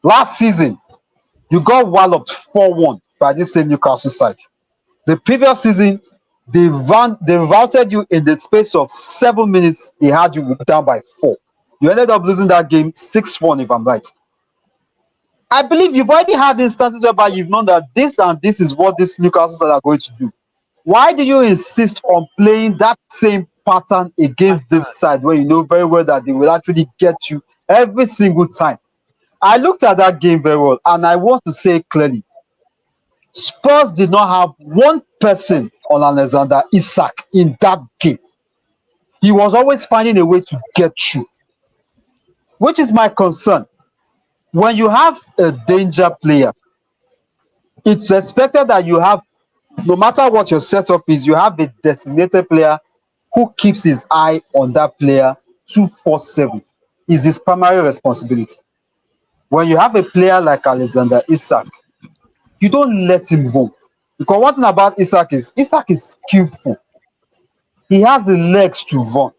Last season, you got walloped 4-1 by this same Newcastle side. The previous season, they routed you in the space of 7 minutes. They had you down by 4. You ended up losing that game 6-1, if I'm right. I believe you've already had instances whereby you've known that this and this is what this Newcastle side are going to do. Why do you insist on playing that same pattern against Attack. this side when you know very well that they will actually get you every single time? I looked at that game very well, and I want to say clearly, Spurs did not have one person on Alexander Isak in that game. He was always finding a way to get through, which is my concern. When you have a danger player, it's expected that you have, no matter what your setup is, you have a designated player who keeps his eye on that player 247. Is his primary responsibility. When you have a player like Alexander Isak, you don't let him go. Because one thing about Isak is skillful. He has the legs to run.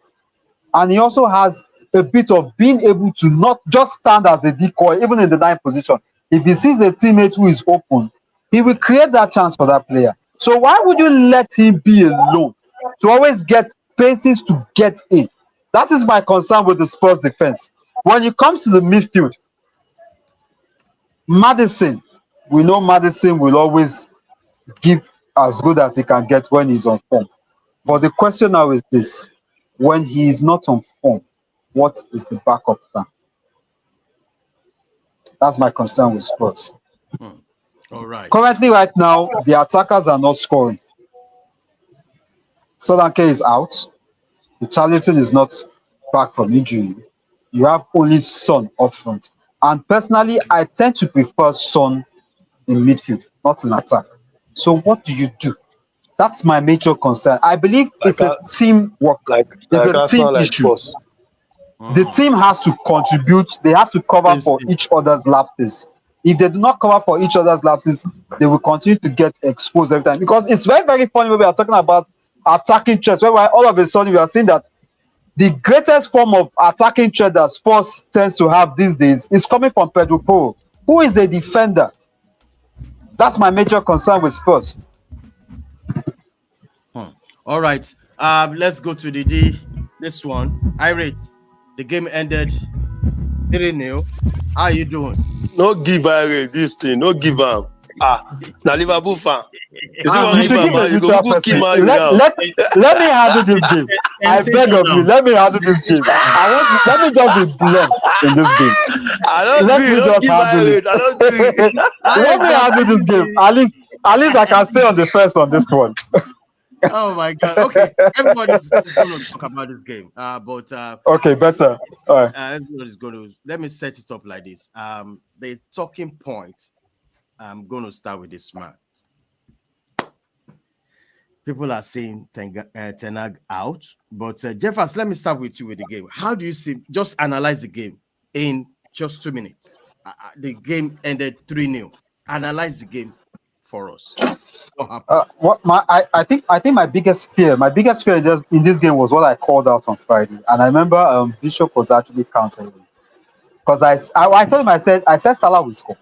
And he also has a bit of being able to not just stand as a decoy, even in the nine position. If he sees a teammate who is open, he will create that chance for that player. So why would you let him be alone to always get spaces to get in? That is my concern with the Spurs defense. When it comes to the midfield, Madison, we know Madison will always give as good as he can get when he's on form. But the question now is this: when he is not on form, what is the backup plan? That's my concern with Spurs. All right. Currently, right now, the attackers are not scoring. Solanke is out. Richarlison is not back from injury. You have only Son up front. And personally, I tend to prefer Son in midfield, not in attack. So what do you do? That's my major concern. I believe Like it's a a, team work. It's like a team Arsenal, like issue. Spurs. The team has to contribute. They have to cover Same, for same. each other's lapses. If they do not cover for each other's lapses, they will continue to get exposed every time. Because it's very, very funny when we are talking about attacking threats, where all of a sudden we are seeing that the greatest form of attacking threat that Spurs tends to have these days is coming from Pedro Porro, who is a defender. That's my major concern with Spurs. All right. Let's go to this one. I rate. The game ended 3-0. How are you doing? No give Ire this thing. No give am. Now Liverpool fan. You see Ah, one you give should am give a man. You go neutral Google kill person. man you Let, now. let, let me handle this game. I beg of you, let me handle this game. Let me just be blunt in this game. I don't Let agree. me Don't just give handle Ire. it. I don't agree. Why Let is me that handle this game. busy? At least I can stay on the first on this one. Oh my god. Okay. Everybody's going to talk about this game. But Okay, better. All right. everybody's going to let me set it up like this. The talking point. I'm going to start with this man. People are saying Ten Hag out, but Jeffers, let me start with you with the game. How do you see? Just analyze the game in just 2 minutes. The game ended 3-0. Analyze the game for us. What happened? I think my biggest fear in this game was what I called out on Friday, and I remember Bishop was actually countering me because I told him I said Salah will score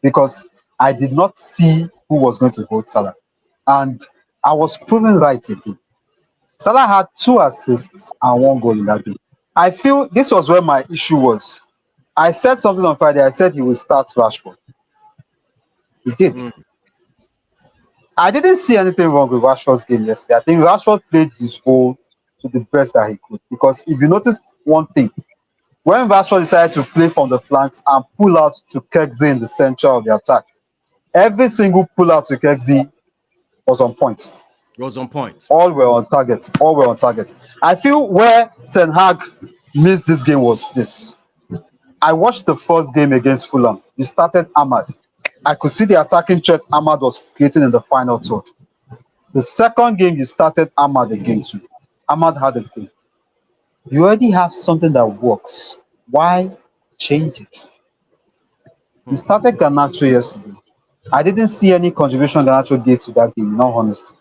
because I did not see who was going to hold Salah, and I was proven right again. Salah had 2 assists and 1 goal in that game. I feel this was where my issue was. I said something on Friday. I said he will start Rashford. He did. Mm. I didn't see anything wrong with Rashford's game yesterday. I think Rashford played his role to the best that he could. Because if you notice one thing, when Rashford decided to play from the flanks and pull out to Kirksey in the center of the attack, every single pull out to Kirksey was on point. It was on point. All were on target. All were on target. I feel where Ten Hag missed this game was this. I watched the first game against Fulham. You started Ahmad. I could see the attacking threat Ahmad was creating in the final third. The second game, you started Ahmad again too. Ahmad had a goal. You already have something that works. Why change it? You started Garnacho yesterday. I didn't see any contribution Garnacho gave to that game, in all honesty.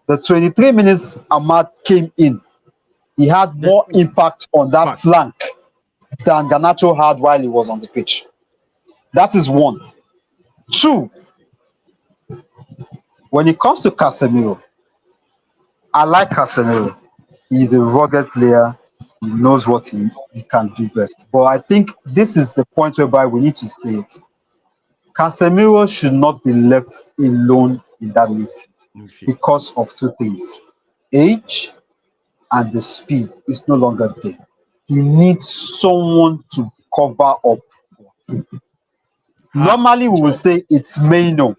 The 23 minutes Ahmad came in, he had Let's more impact on that back. flank than Garnacho had while he was on the pitch. That is one. Two, when it comes to Casemiro, I like Casemiro. He's a rugged player. He knows what he can do best. But I think this is the point whereby we need to say it. Casemiro should not be left alone in that midfield. because of two things: age and the speed is no longer there. You need someone to cover up. Normally, we will say it's Maino,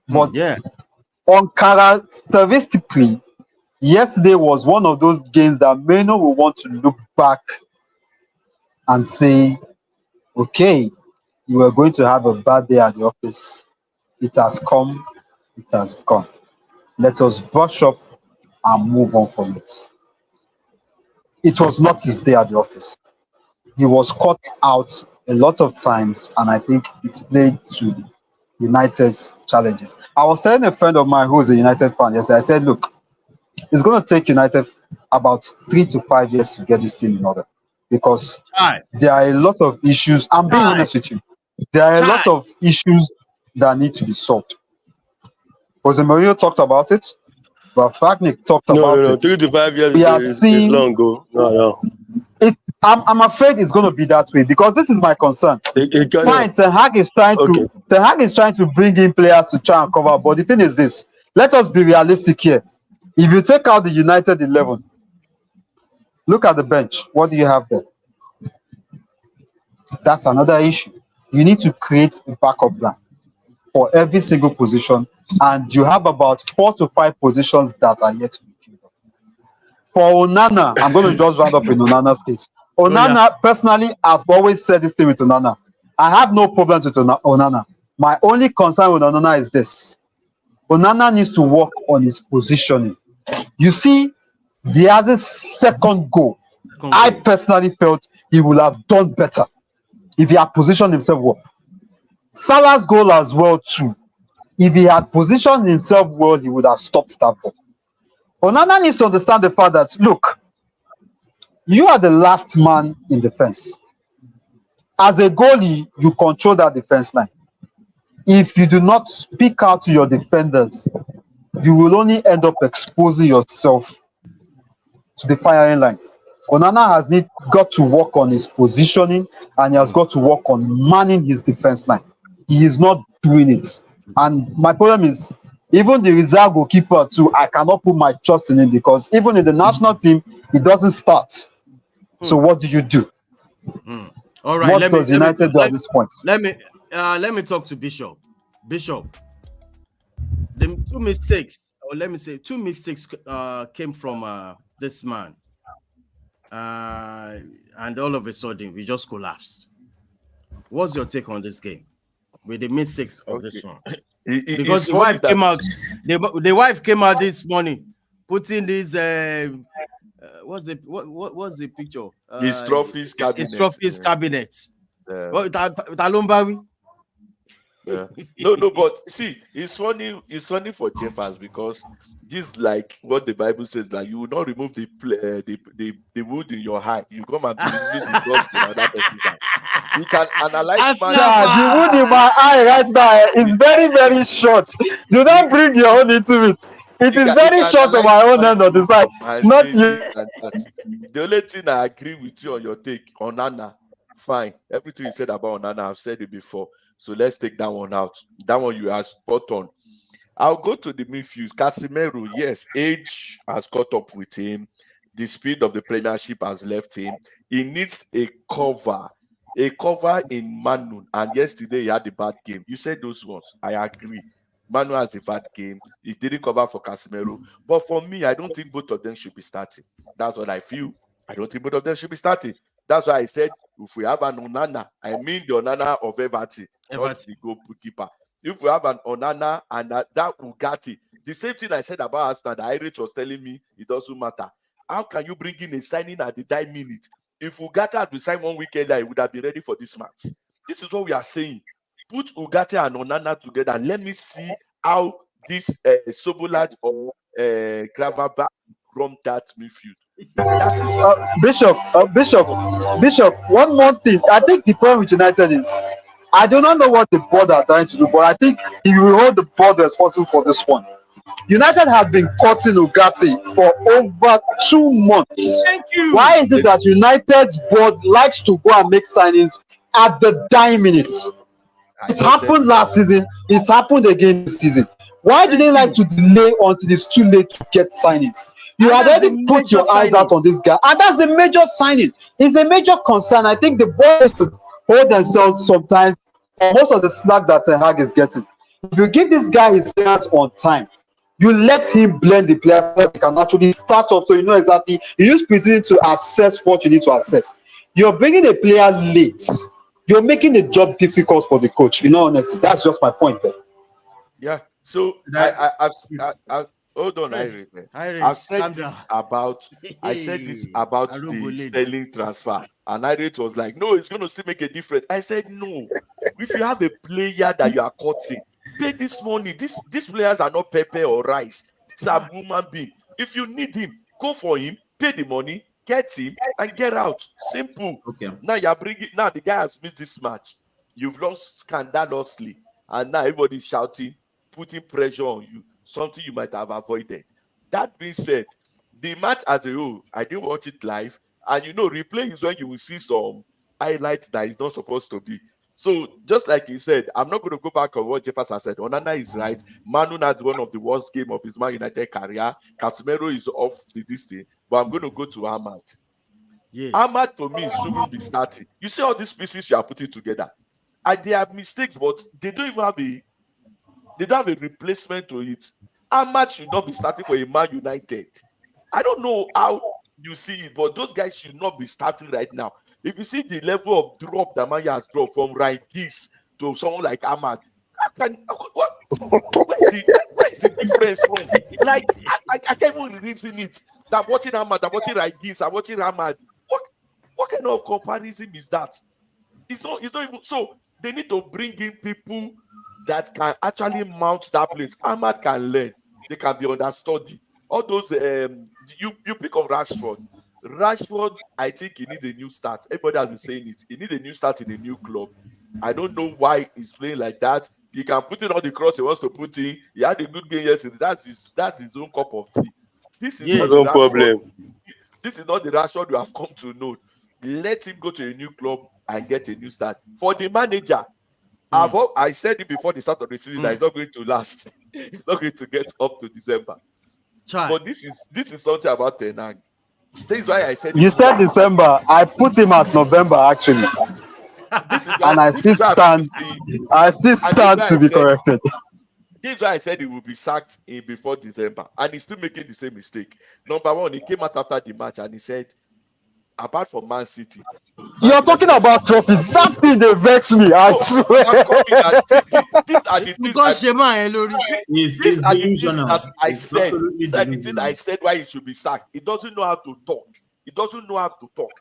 but Yeah. uncharacteristically, yesterday was one of those games that Maino will want to look back and say, okay, you were going to have a bad day at the office. It has come, it has gone. Let us brush up and move on from it. It was not his day at the office. He was caught out a lot of times, and I think it played to United's challenges. I was telling a friend of mine who is a United fan yesterday, I said, look, it's going to take United about 3 to 5 years to get this team in order because there are a lot of issues. I'm being honest with you. There are a lot of issues that need to be solved. Jose Mourinho talked about it, but Fragnick talked about it. 3 to 5 years We are is seeing long ago. No. I'm afraid it's going to be that way because this is my concern. Fine, Ten Hag is trying to bring in players to try and cover, but the thing is this: let us be realistic here. If you take out the United 11, look at the bench. What do you have there? That's another issue. You need to create a backup plan for every single position, and you have about 4 to 5 positions that are yet to be filled up. For Onana, I'm going to just round up in Onana's case. Onana, personally, I've always said this thing with Onana. I have no problems with Onana. My only concern with Onana is this. Onana needs to work on his positioning. You see, Diaz's second goal, I personally felt he would have done better if he had positioned himself well. Salah's goal as well too. If he had positioned himself well, he would have stopped that ball. Onana needs to understand the fact that, look, you are the last man in defense. As a goalie, you control that defense line. If you do not speak out to your defenders, you will only end up exposing yourself to the firing line. Onana has got to work on his positioning and he has got to work on manning his defense line. He is not doing it. And my problem is, even the reserve goalkeeper too, I cannot put my trust in him because even in the national team, he doesn't start. So what do you do? All right. What does United do at this point? Let me talk to Bishop. Bishop, the two mistakes came from this man. And all of a sudden, we just collapsed. What's your take on this game with the mistakes of this one? Because the wife came out. The wife came out this morning, putting this. What's the picture? His trophies cabinet. His trophies cabinet. Yeah. No, but see, it's funny for Jeffers because this like what the Bible says, like you will not remove the wood in your eye. You come and remove the dust in another person's eye. You can analyze the wood in my eye right now is very, very short. Do not bring your own into it. It is very short on my own end of the side. Not you. The only thing I agree with you on your take on Onana, fine. Everything you said about Onana, I've said it before. So let's take that one out. That one you are spot on. I'll go to the midfield. Casemiro, yes, age has caught up with him. The speed of the Premiership has left him. He needs a cover in Manu. And yesterday he had a bad game. You said those ones. I agree. Manu has a bad game. He didn't cover for Casemiro. But for me, I don't think both of them should be starting. That's what I feel. I don't think both of them should be starting. That's why I said, if we have an Onana, I mean the Onana of Everton, not the goalkeeper. If we have an Onana and that Ugati, the same thing I said about Arsenal, the Irish was telling me it doesn't matter. How can you bring in a signing at the 9 minute? If Ugati had been signed one weekend, I would have been ready for this match. This is what we are saying. Put Ugati and Onana together. Let me see how this Sobolaj or Gravenberch run that midfield. Bishop, one more thing. I think the problem with United is I do not know what the board are trying to do, but I think he will hold the board responsible for this one. United has been cutting Ugati for over 2 months. Thank you. Why is it that United's board likes to go and make signings at the dying minutes? It happened last season. It's happened again this season. Why do they like to delay until it's too late to get signings? You And had that's the already put major your eyes signing. out on this guy, and that's the major signing. It's a major concern. I think the boys should hold themselves sometimes for most of the slack that Ten Hag is getting. If you give this guy his players on time, you let him blend the players so that they can actually start up, so you know exactly. You use preseason to assess what you need to assess. You're bringing a player late. You're making the job difficult for the coach. In all honesty, that's just my point there. Yeah. So That I hold on, Hey, Irene. Irene, I've said calm this down. about I said this about the Arugbo lady. Sterling transfer, and Irene was like, "No, it's going to still make a difference." I said, "No. If you have a player that you are cutting, pay this money. These players are not pepper or rice. These are human beings. If you need him, go for him. Pay the money, get him, and get out. Simple. okay. Now you're bringing. Now the guy has missed this match. You've lost scandalously, and now everybody's shouting, putting pressure on you, something you might have avoided. That being said, the match as a whole, I didn't watch it live, and replay is when you will see some highlights that is not supposed to be. So, just like he said, I'm not going to go back on what Jefferson said. Onana is right. Manu had one of the worst game of his Man United career. Casemiro is off the distance, but I'm going to go to Ahmad. Yeah. Ahmad, to me, shouldn't be starting. You see all these pieces you are putting together. And they have mistakes, but they don't even have a replacement to it. Ahmad should not be starting for a Man United. I don't know how you see it, but those guys should not be starting right now. If you see the level of drop that Man has dropped from Ryan Giggs to someone like Ahmad, where is the difference from? Like, I can't even reason it. That watching Ahmad, that watching Ryan Giggs, I'm watching Ahmad. What kind of comparison is that? It's not even so. They need to bring in people that can actually mount that place. Ahmad can learn. They can be understudy. All those you pick on Rashford. Rashford, I think he needs a new start. Everybody has been saying it. He needs a new start in a new club. I don't know why he's playing like that. He can put in all the cross he wants to put in. He had a good game yesterday. That's his own cup of tea. This is Yeah. not That's the no Rashford. problem. This is not the Rashford you have come to know. Let him go to a new club and get a new start. For the manager, I said it before the start of the season that it's not going to last. It's not going to get up to December. Try. But this is something about Ten Hag. This is why I said You it said was. December. I put him at November actually, This is why and I this still is why I'm stand. saying, I still and this is stand why to I be said corrected. this is why I said he will be sacked in before December, and he's still making the same mistake. Number one, he came out after the match and he said, apart from Man City, Man You're talking United. about trophies. That thing they vex me. I No, swear. I'm coming at these are the things Because Shema and Lori. these Is are the things delusional. that I It's said. absolutely These are the things I delusional. said why he should be sacked. He doesn't know how to talk. He doesn't know how to talk.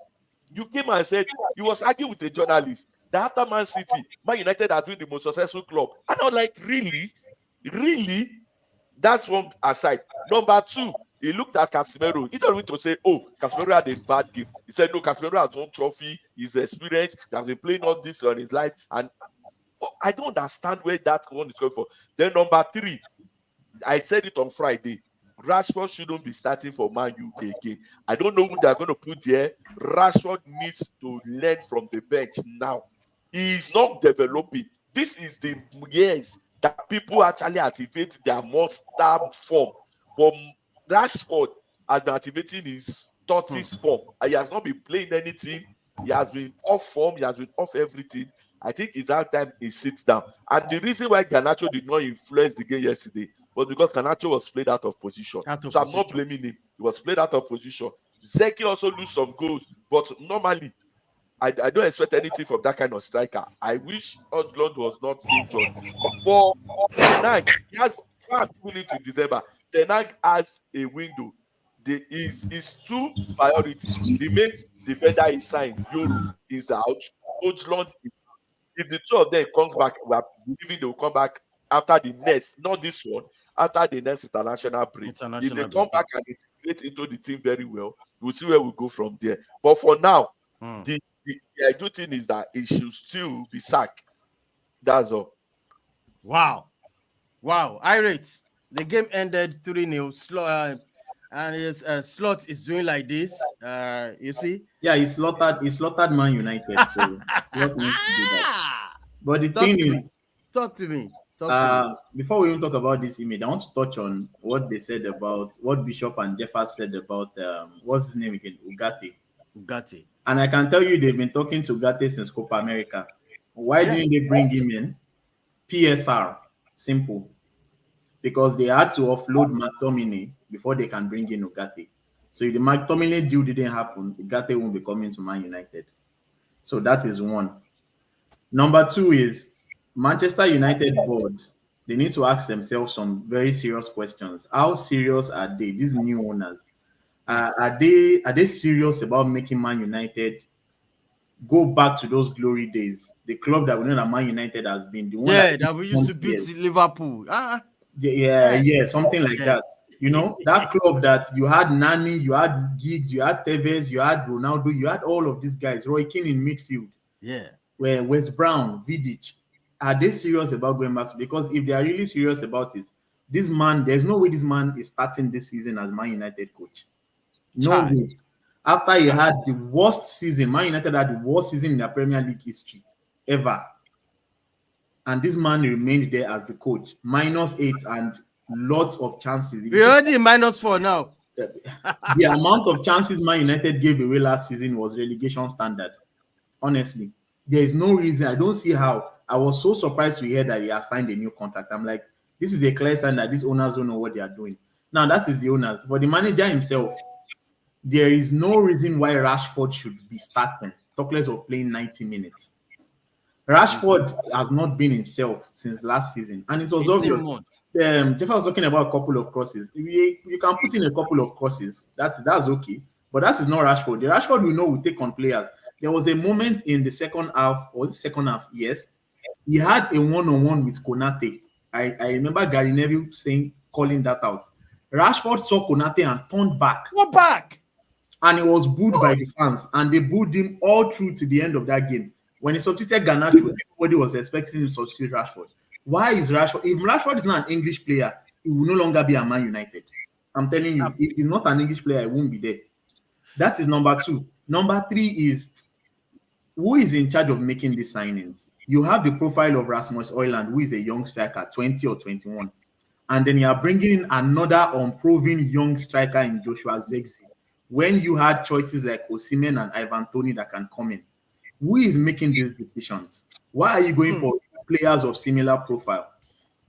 You came and said he was arguing with a journalist that after Man City, Man United has been the most successful club. And I'm like, really? Really? That's one aside. Number two, he looked at Casemiro. He don't want to say, oh, Casemiro had a bad game. He said, no, Casemiro has won trophy. He's experienced. He has been playing all this on his life. And I don't understand where that one is going for. Then number three, I said it on Friday. Rashford shouldn't be starting for Man U again. I don't know who they're going to put there. Rashford needs to learn from the bench now. He's not developing. This is the years that people actually activate their monster form. But Rashford has been activating his 30s form. And he has not been playing anything. He has been off form. He has been off everything. I think it's that time he sits down. And the reason why Garnacho did not influence the game yesterday was because Garnacho was played out of position. So I'm not blaming him. He was played out of position. Zeki also lose some goals, but normally I don't expect anything from that kind of striker. I wish Odlund was not injured. For Ten Hag, he has going into December. Ten Hag has a window. His two priorities. The main defender is signed. Euro is out. Odlund is. If the two of them comes back, we are believing they will come back after the next, not this one, after the next international break. If they come back and integrate into the team very well, we'll see where we go from there. But for now, the ideal thing is that it should still be sacked. That's all. Wow. Irate. The game ended 3-0. And his Slot is doing like this. You see? Yeah, he slaughtered Man United, so Slot needs to do that. But the thing is, talk to me. Talk to me. Before we even talk about this image, I want to touch on what they said about what Bishop and Jeffers said about what's his name again, Ugarte. Ugarte. And I can tell you they've been talking to Ugarte since Copa America. Why didn't they bring him in? PSR, simple. Because they had to offload McTominay before they can bring in Ugarte. So if the McTominay deal didn't happen, Ugarte won't be coming to Man United. So that is one. Number two is Manchester United board. They need to ask themselves some very serious questions. How serious are they? These new owners, are they serious about making Man United go back to those glory days? The club that we know that Man United has been the one that we used to beat Liverpool. Yeah, something like that. You know, that club that you had Nani, you had Giggs, you had Tevez, you had Ronaldo, you had all of these guys, Roy Keane in midfield. Yeah. Where West Brown, Vidic, are they serious about going back? Because if they are really serious about it, this man, there's no way this man is starting this season as Man United coach. No way. After he had the worst season, Man United had the worst season in their Premier League history ever. And this man remained there as the coach, -8 and lots of chances. We're already -4 now. The amount of chances Man United gave away last season was relegation standard. Honestly, there is no reason. I don't see how. I was so surprised to hear that he has signed a new contract. I'm like, this is a clear sign that these owners don't know what they are doing. Now, that is the owners. For the manager himself, there is no reason why Rashford should be starting, talk less of playing 90 minutes. Rashford has not been himself since last season, and it was obvious. Jeff was talking about a couple of crosses. You can put in a couple of crosses. That's okay, but that is not Rashford. The Rashford we know will take on players. There was a moment in the second half, yes, he had a one-on-one with Konate. I remember Gary Neville calling that out. Rashford saw Konate and turned back. Go back! And he was booed by the fans, and they booed him all through to the end of that game. When he substituted Garnacho, everybody was expecting him to substitute Rashford. Why is Rashford? If Rashford is not an English player, he will no longer be a Man United. I'm telling you, if he's not an English player, he won't be there. That is number two. Number three is, who is in charge of making these signings? You have the profile of Rasmus Højlund, who is a young striker, 20 or 21. And then you are bringing in another unproven young striker in Joshua Zirkzee. When you had choices like Osimhen and Ivan Toney that can come in. Who is making these decisions? Why are you going for players of similar profile?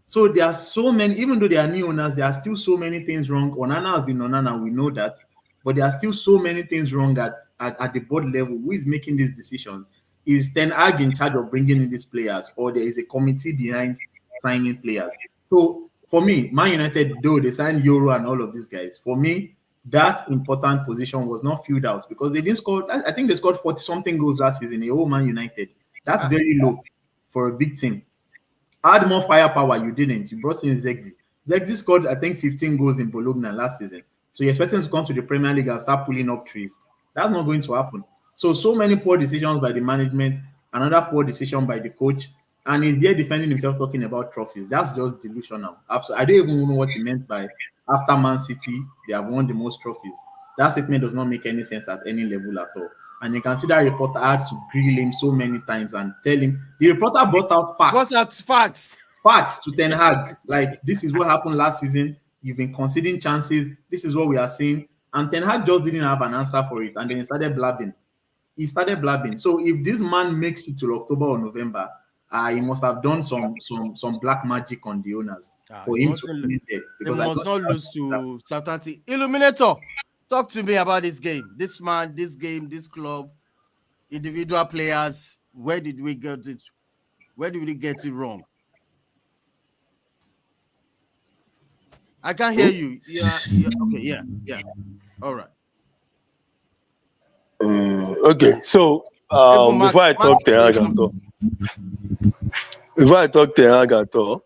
So there are so many, even though they are new owners, there are still so many things wrong. Onana has been Onana, we know that. But there are still so many things wrong at the board level. Who is making these decisions? Is Ten Hag in charge of bringing in these players, or there is a committee behind signing players? So for me, Man United, though they signed Euro and all of these guys, for me, that important position was not filled out because they didn't score. I think they scored 40-something goals last season. A whole Man United. That's very low for a big team. Add more firepower. You didn't. You brought in Zirkzee. Zirkzee scored, I think, 15 goals in Bologna last season. So you're expecting to come to the Premier League and start pulling up trees. That's not going to happen. So many poor decisions by the management, another poor decision by the coach, and he's here defending himself talking about trophies. That's just delusional. Absolutely. I don't even know what he meant by after Man City, they have won the most trophies. That statement does not make any sense at any level at all. And you can see that reporter had to grill him so many times and tell him. The reporter brought out facts. Facts to Ten Hag. Like, this is what happened last season. You've been conceding chances. This is what we are seeing. And Ten Hag just didn't have an answer for it. And then he started blabbing. So if this man makes it to October or November, he must have done some black magic on the owners for him to be there. Because they must not lose to Southampton. Illuminator, talk to me about this game. This man, this game, this club, individual players. Where did we get it? Where did we get it wrong? I can't hear you. Yeah. Okay. Yeah. All right. Okay. So before I talk Ten Hag at all,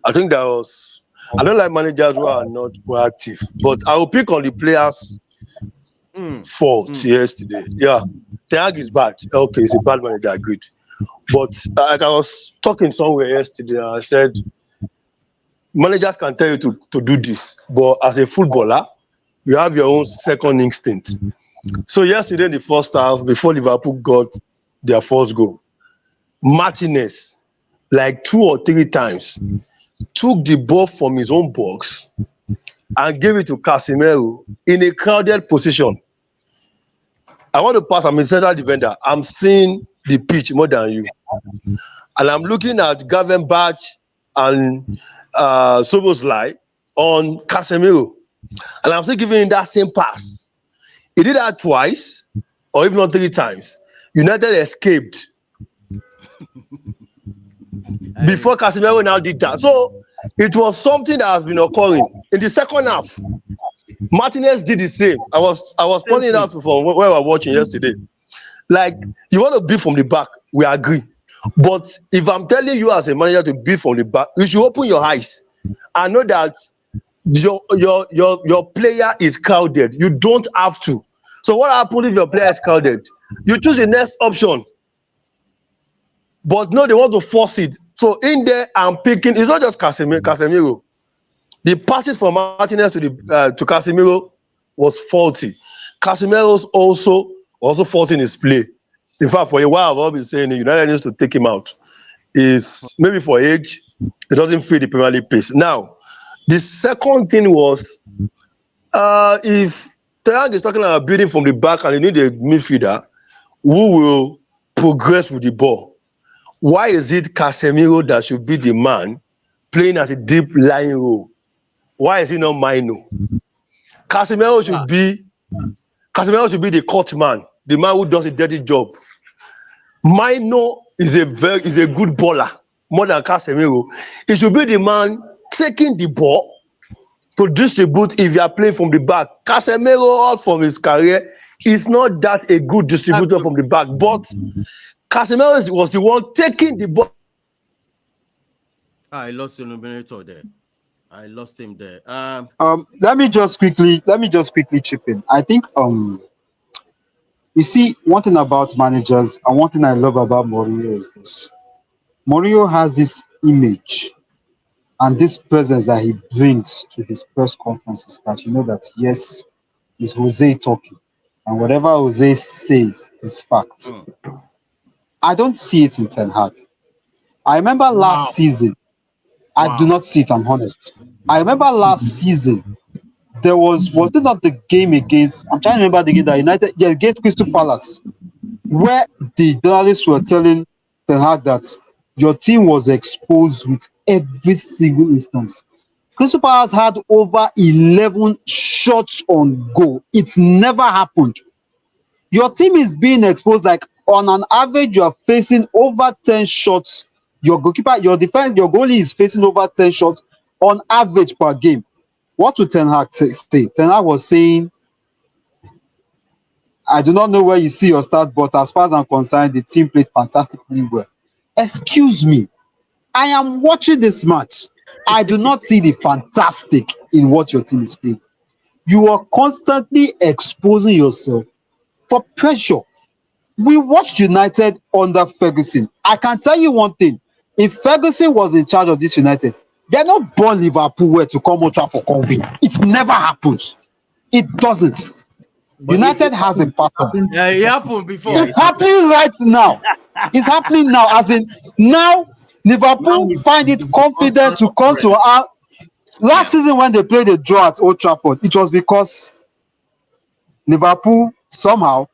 I think that was. I don't like managers who are not proactive, but I will pick on the players' fault yesterday. Yeah, Ten Hag is bad. Okay, he's a bad manager, agreed. But like I was talking somewhere yesterday, and I said managers can tell you to do this, but as a footballer, you have your own second instinct. So yesterday in the first half, before Liverpool got their first goal, Martinez like 2 or 3 times, took the ball from his own box and gave it to Casemiro in a crowded position. I want to pass. I'm a central defender. I'm seeing the pitch more than you, and I'm looking at Gavin Batch and Soboslai on Casemiro, and I'm still giving him that same pass. He did that twice, or if not 3 times. United escaped before Casemiro now did that. So it was something that has been occurring in the second half. Martinez did the same. I was pointing it out from where we were watching yesterday. Like, you want to beat from the back, we agree. But if I'm telling you as a manager to beat from the back, you should open your eyes and know that your player is crowded. You don't have to. So what happens if your player is crowded? You choose the next option. But no, they want to force it. So in there, I'm picking. It's not just Casemiro. The passes from Martinez to Casemiro was faulty. Casemiro's also faulty in his play. In fact, for a while, I've always been saying the United needs to take him out. Is maybe for age, it doesn't fit the Premier League pace. Now, the second thing was if Ten is talking about building from the back and you need a midfielder who will progress with the ball, why is it Casemiro that should be the man playing as a deep lying role? Why is he not Mino? Casemiro should be the cut man, the man who does a dirty job. Mino is a good baller more than Casemiro. He should be the man taking the ball to distribute if you are playing from the back. Casemiro, all from his career, is not that a good distributor from the back, but Casemiro was the one taking the ball. I lost him there. I lost him there. Let me just quickly chip in. I think you see, one thing about managers and one thing I love about Mourinho is this. Mourinho has this image and this presence that he brings to his press conferences that you know that yes, is Jose talking, and whatever Jose says is fact. I don't see it in Ten Hag. I remember last season. I do not see it. I'm honest. I remember last season. There was it not the game against? I'm trying to remember the game that United, against Crystal Palace, where the journalists were telling Ten Hag that your team was exposed with every single instance. Crystal Palace had over 11 shots on goal. It's never happened. Your team is being exposed, like on an average, you are facing over 10 shots. Your goalkeeper, your defense, your goalie is facing over 10 shots on average per game. What would Ten Hag say? Ten Hag was saying, I do not know where you see your start, but as far as I'm concerned, the team played fantastically well. Excuse me, I am watching this match. I do not see the fantastic in what your team is playing. You are constantly exposing yourself for pressure. We watched United under Ferguson. I can tell you one thing. If Ferguson was in charge of this United, they're not born Liverpool where to come out for convene. It never happens. It doesn't. But United has a pattern. Yeah, it happened before. It's happening right now. It's happening now. As in, now Liverpool find it confident to come to our last season when they played a draw at Old Trafford. It was because Liverpool somehow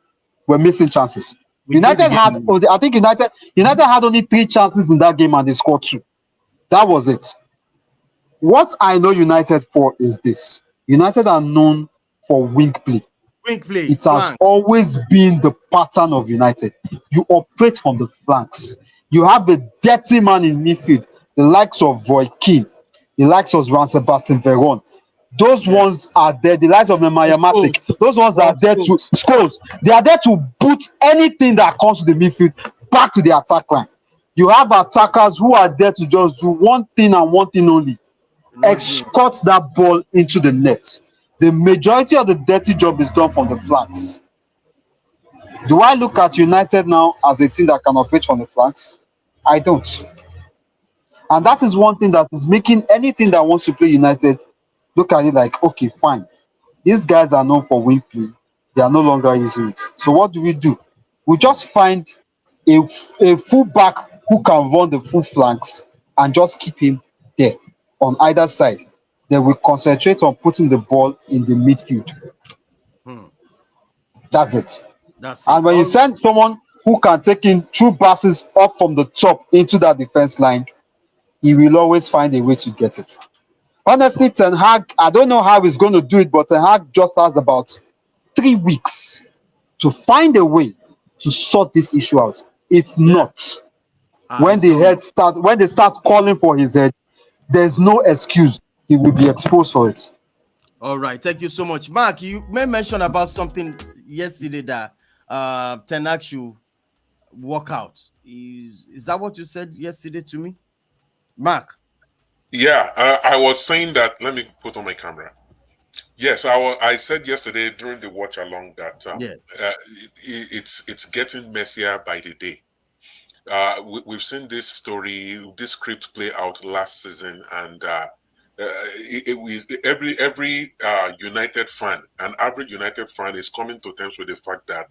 were missing chances. United had, I think United had only 3 chances in that game and they scored 2. That was it. What I know United for is this. United are known for wing play. It has always been the pattern of United. You operate from the flanks. You have a dirty man in midfield, the likes of Roy Keane, the likes of Juan Sebastian Veron. Those ones are there. The likes of Nemanja Matic. Those ones are there to Scholes. They are there to boot anything that comes to the midfield back to the attack line. You have attackers who are there to just do one thing and one thing only: escort that ball into the net. The majority of the dirty job is done from the flanks. Do I look at United now as a team that can operate from the flanks? I don't. And that is one thing that is making anything that wants to play United look at it like, okay, fine. These guys are known for wing play. They are no longer using it. So what do? We just find a fullback who can run the full flanks and just keep him there on either side. Then we concentrate on putting the ball in the midfield. Hmm. That's it. That's it. And when you send someone who can take in true passes up from the top into that defense line, he will always find a way to get it. Honestly, Ten Hag, I don't know how he's going to do it, but Ten Hag just has about 3 weeks to find a way to sort this issue out. If not, when it's done. when they start calling for his head, there's no excuse. He will be exposed for it. All right, thank you so much, Mark. You made mention about something yesterday that Ten Hag should walk out. Is that what you said yesterday to me, Mark? Yeah, I was saying that. Let me put on my camera. Yes, I said yesterday during the watch along that Yes. It's getting messier by the day. We've seen this story, this script play out last season, and every United fan, an average United fan, is coming to terms with the fact that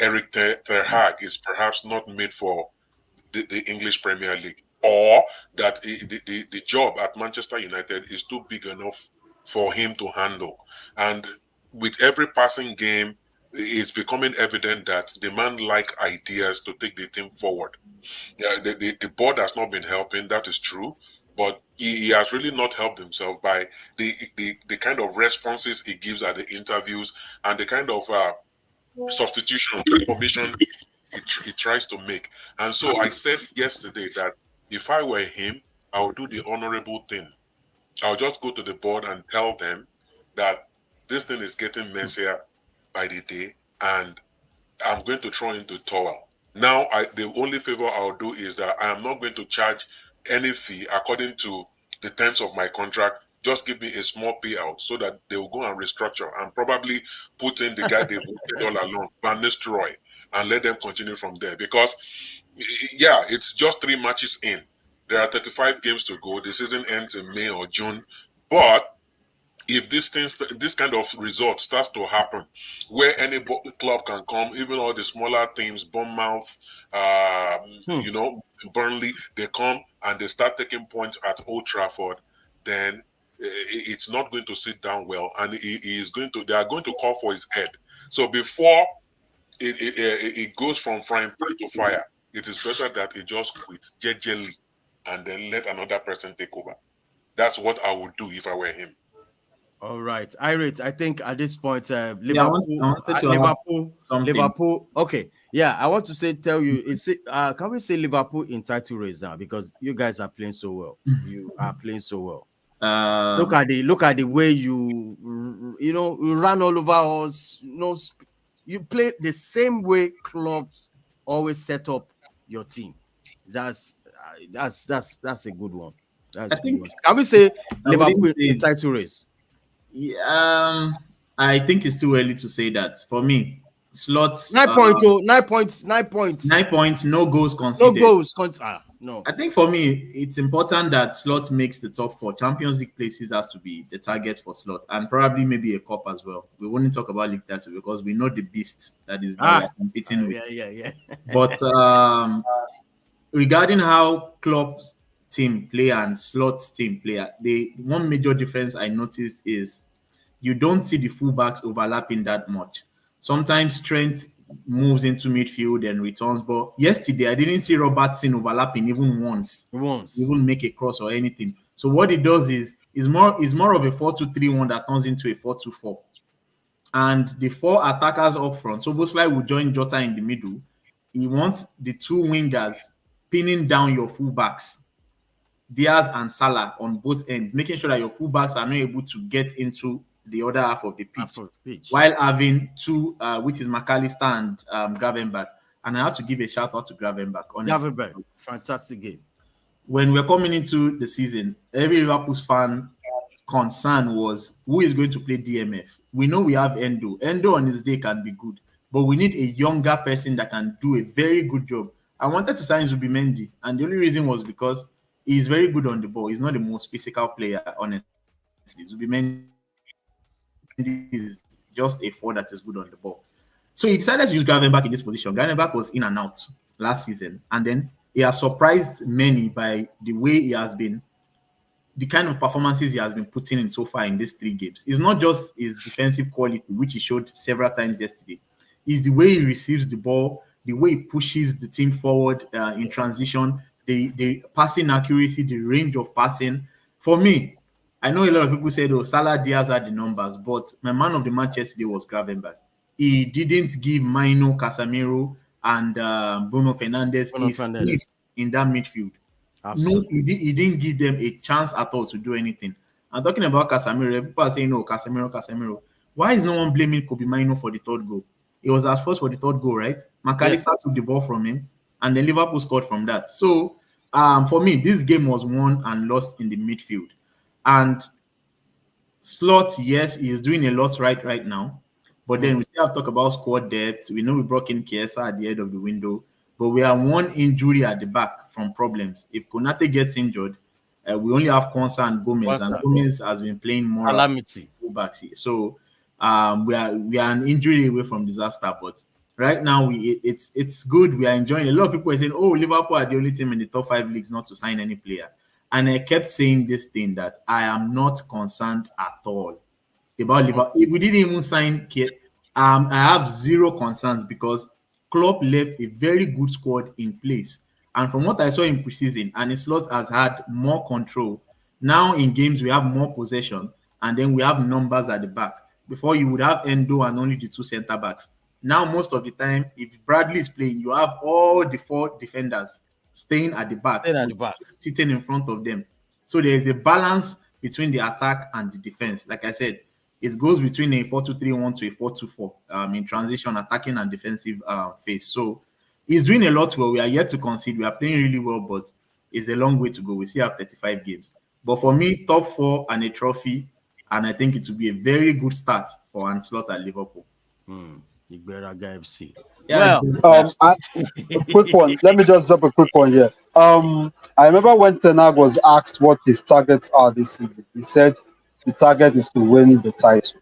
Eric Ter Hag is perhaps not made for the English Premier League, or that the job at Manchester United is too big enough for him to handle. And with every passing game, it's becoming evident that the man like ideas to take the team forward. Yeah, the board has not been helping, that is true, but he has really not helped himself by the kind of responses he gives at the interviews and the kind of substitution, transformation he tries to make. And so I said yesterday that if I were him, I would do the honorable thing. I'll just go to the board and tell them that this thing is getting messier by the day, and I'm going to throw into towel. Now, the only favor I'll do is that I am not going to charge any fee according to the terms of my contract. Just give me a small payout so that they will go and restructure and probably put in the guy they've wanted all along, Van Nistelrooy, and let them continue from there. Because, yeah, it's just 3 matches in. There are 35 games to go. The season ends in May or June. But if this kind of result starts to happen, where any club can come, even all the smaller teams, Bournemouth, Burnley, they come and they start taking points at Old Trafford, then it's not going to sit down well, and they are going to call for his head. So before it goes from frying pan to fire, it is better that he just quits jejely and then let another person take over. That's what I would do if I were him. All right, Irate, I think at this point, Liverpool. Okay, yeah, I want to tell you, can we say Liverpool in title race now, because you guys are playing so well. You are playing so well. Look at the way you ran all over us. You play the same way clubs always set up your team. That's a good one. Can we say Liverpool in title race? I think it's too early to say that. For me, Slots 9 points. 9 points. 9 points. 9 points. No goals conceded. No goals. No. I think for me, it's important that Slots makes the top 4. Champions League places has to be the target for Slots, and probably maybe a cup as well. We won't talk about league title because we know the beast that we're competing with. Yeah. But regarding how Klopp's team play and Slots team play, the one major difference I noticed is you don't see the fullbacks overlapping that much. Sometimes Trent moves into midfield and returns, but yesterday I didn't see Robertson overlapping even once. Even make a cross or anything. So what it does is more of a 4-2-3-1 that turns into a 4-2-4. And the 4 attackers up front. So Bosley will join Jota in the middle. He wants the 2 wingers pinning down your fullbacks, Diaz and Salah, on both ends, making sure that your fullbacks are not able to get into the other half of the pitch. While having 2, which is McAllister and Gravenberch. And I have to give a shout out to Gravenberch. Gravenberch, fantastic game. When we're coming into the season, every Liverpool fan concern was who is going to play DMF. We know we have Endo. Endo on his day can be good, but we need a younger person that can do a very good job. I wanted to sign Zubimendi, and the only reason was because he's very good on the ball. He's not the most physical player, honestly. Zubimendi is just a 4 that is good on the ball. So he decided to use Gravenberch in this position. Gravenberch was in and out last season, and then he has surprised many by the way he has been, the kind of performances he has been putting in so far in these 3 games. It's not just his defensive quality, which he showed several times yesterday. It's the way he receives the ball, the way he pushes the team forward in transition, the passing accuracy, the range of passing. For me, I know a lot of people said, "Oh, Salah Diaz had the numbers," but my man of the match yesterday was Gravenberch. He didn't give Maino, Casemiro, and Bruno Fernandes Bruno a Fernandes. sniff in that midfield. No, Absolutely. he didn't give them a chance at all to do anything. I'm talking about Casemiro. People are saying, "No, Casemiro." Why is no one blaming Kobe Maino for the third goal? It was as first for the third goal, right? McAllister took the ball from him, and then Liverpool scored from that. So, for me, this game was won and lost in the midfield. And Slot, yes, he is doing a lot right now. But then we still have to talk about squad depth. We know we brought in Chiesa at the end of the window, but we have one injury at the back from problems. If Konate gets injured, we only have Konsa and Gomez, and Konsa. Gomez has been playing more Calamity. fullbacks here. So we are an injury away from disaster. But right now, it's good. We are enjoying. A lot of people are saying, "Oh, Liverpool are the only team in the top 5 leagues not to sign any player." And I kept saying this thing that I am not concerned at all about Liverpool. If we didn't even sign Kate, I have zero concerns because Klopp left a very good squad in place. And from what I saw in preseason, and Slot has had more control. Now in games, we have more possession, and then we have numbers at the back. Before, you would have Endo and only the 2 center backs. Now, most of the time, if Bradley is playing, you have all the 4 defenders staying at the back, sitting in front of them. So there is a balance between the attack and the defense. Like I said, it goes between a 4-2-3-1 to a 4-2-4 in transition, attacking and defensive phase. So he's doing a lot well. We are yet to concede. We are playing really well, but it's a long way to go. We still have 35 games. But for me, top 4 and a trophy, and I think it will be a very good start for Ancelotti at Liverpool. Igberaga FC. Yeah, a quick one. Let me just drop a quick one here. I remember when Ten Hag was asked what his targets are this season. He said the target is to win the title.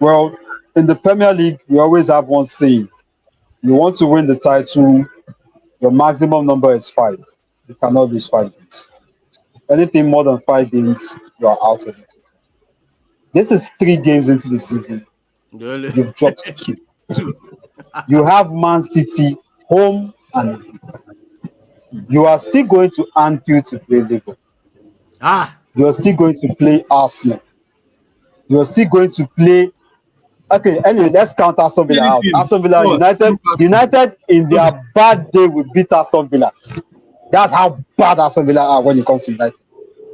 Well, in the Premier League, we always have one saying: you want to win the title, your maximum number is 5. You cannot lose 5 games. Anything more than 5 games, you are out of it. This is 3 games into the season. You've dropped 2. You have Man City home and away. You are still going to Anfield to play Liverpool. You are still going to play Arsenal. You are still going to play. Okay, anyway, let's count Aston Villa out. Aston Villa, United in their bad day will beat Aston Villa. That's how bad Aston Villa are when it comes to United.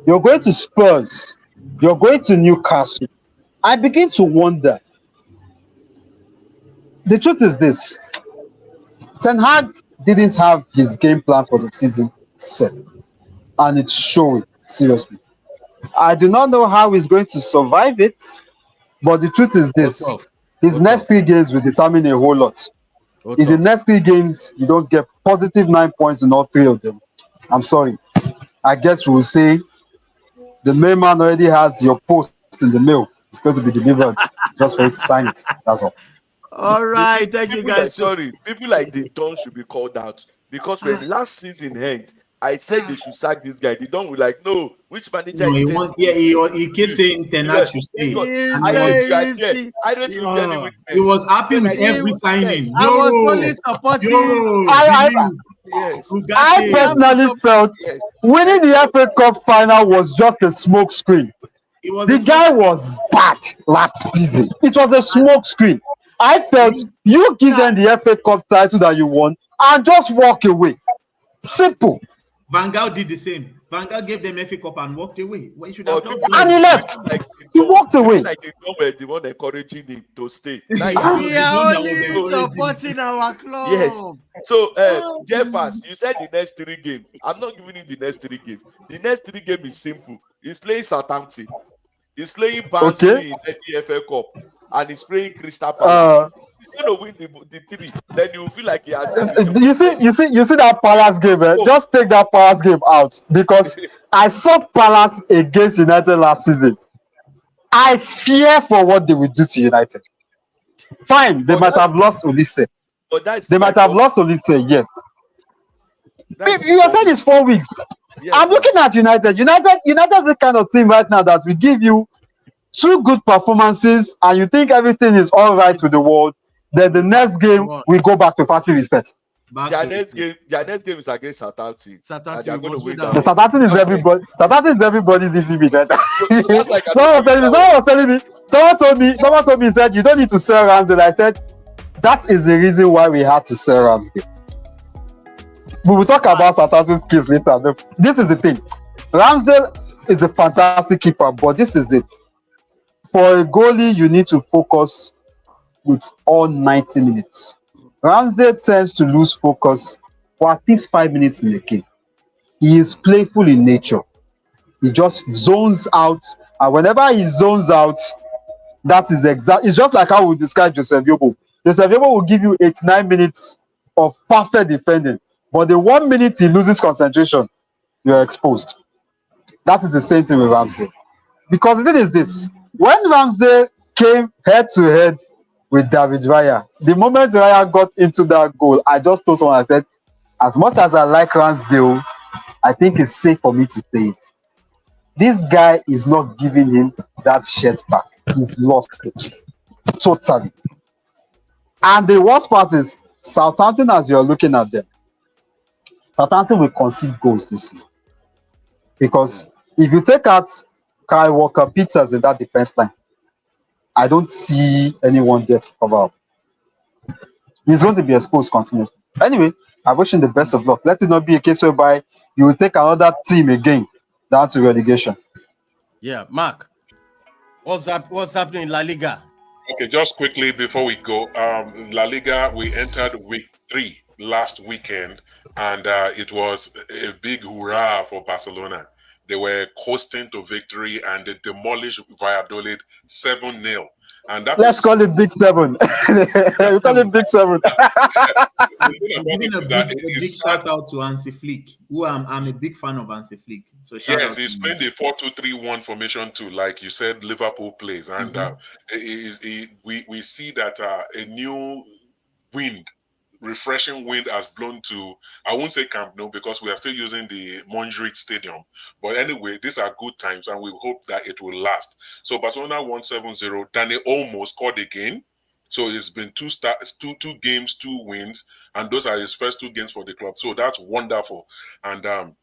You're going to Spurs. You're going to Newcastle. I begin to wonder. The truth is this: Ten Hag didn't have his game plan for the season set, and it's showing, seriously. I do not know how he's going to survive it, but the truth is this: his next 3 games will determine a whole lot. In the next 3 games, you don't get positive 9 points in all 3 of them. I'm sorry. I guess we will say the mailman already has your post in the mail. It's going to be delivered just for you to sign it. That's all. All right, thank you guys. People like the Don should be called out because when last season ended, I said they should sack this guy. The Don were like, "No, which manager?" No, he keeps saying Ten Hag should stay. I don't think any weakness. He was happy with every signing. I was only supporting. I personally felt winning the FA Cup final was just a smoke screen. The guy was bad last season. It was a smoke screen. I felt you give them the FA Cup title that you won and just walk away. Simple. Van Gaal did the same. Van Gaal gave them FA Cup and walked away. What you should have done? And he left. He walked away. Like they were the one encouraging him to stay. We are only supporting our club. Yes. So, Jeffers, you said the next 3 games. I'm not giving you the next 3 games. The next 3 games is simple. He's playing Southampton. He's playing Barnsley in the FA Cup. And he's playing Crystal Palace. He's going to win the 3. Then you feel like he has. You see that Palace game. Just take that Palace game out because I saw Palace against United last season. I fear for what they will do to United. Fine, they might have lost Olise. They might have lost Olise, yes. You are saying it's 4 weeks. Yes, I'm looking at United. United is the kind of team right now that will give you 2 good performances and you think everything is all right with the world. Then the next game we go back to factory respect. Their next game is against Southampton. And they are going to win that. The Southampton is everybody. Southampton is everybody's easy beat. Right? That's like Someone told me, he said, you don't need to sell Ramsdale. I said, that is the reason why we had to sell Ramsdale. We will talk about Southampton's case later. This is the thing. Ramsdale is a fantastic keeper, but this is it. For a goalie, you need to focus with all 90 minutes. Ramsdale tends to lose focus for at least 5 minutes in the game. He is playful in nature. He just zones out, and whenever he zones out, that is exact. It's just like how we describe Joseph Yobo. Joseph Yobo will give you 89 minutes of perfect defending, but the 1 minute he loses concentration, you're exposed. That is the same thing with Ramsdale. Because the thing is this: when Ramsdale came head to head with David Raya, the moment Raya got into that goal, I just told someone, I said, as much as I like Ramsdale, I think it's safe for me to say it. This guy is not giving him that shirt back. He's lost it. Totally. And the worst part is, Southampton, as you're looking at them, Southampton will concede goals this season. Because if you take out Kyle Walker-Peters in that defense line, I don't see anyone there to cover up. He's going to be exposed continuously. Anyway, I wish him the best of luck. Let it not be a case whereby you will take another team again down to relegation. Yeah, Mark, what's happening in La Liga? Okay, just quickly before we go, La Liga, we entered week 3 last weekend, and it was a big hurrah for Barcelona. They were coasting to victory, and they demolished Valladolid 7-0. And let's call it Big 7. We call it Big 7. Giving a big shout out to Hansi Flick, who I'm a big fan of Hansi Flick. So yes, he's playing the 4-2-3-1 formation too, like you said, Liverpool plays, and we see that a new wind, refreshing wind has blown to, I won't say Camp Nou because we are still using the Montjuic Stadium. But anyway, these are good times and we hope that it will last. So Barcelona won 7-0. Dani Olmo scored again. So it's been two games, 2 wins, and those are his first 2 games for the club. So that's wonderful. And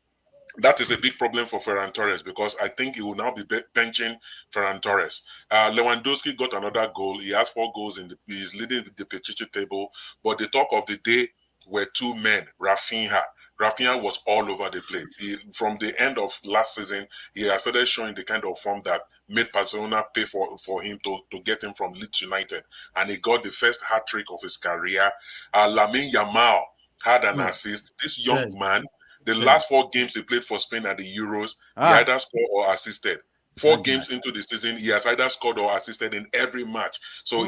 that is a big problem for Ferran Torres because I think he will now be benching Ferran Torres. Lewandowski got another goal. He has 4 goals he's leading the Pichichi table. But the talk of the day were 2 men, Rafinha. Rafinha was all over the place. From the end of last season, he has started showing the kind of form that made Barcelona pay for him to get him from Leeds United. And he got the first hat-trick of his career. Lamine Yamal had an assist. This young man, the last 4 games he played for Spain at the Euros, he either scored or assisted. 4 games into the season, he has either scored or assisted in every match. So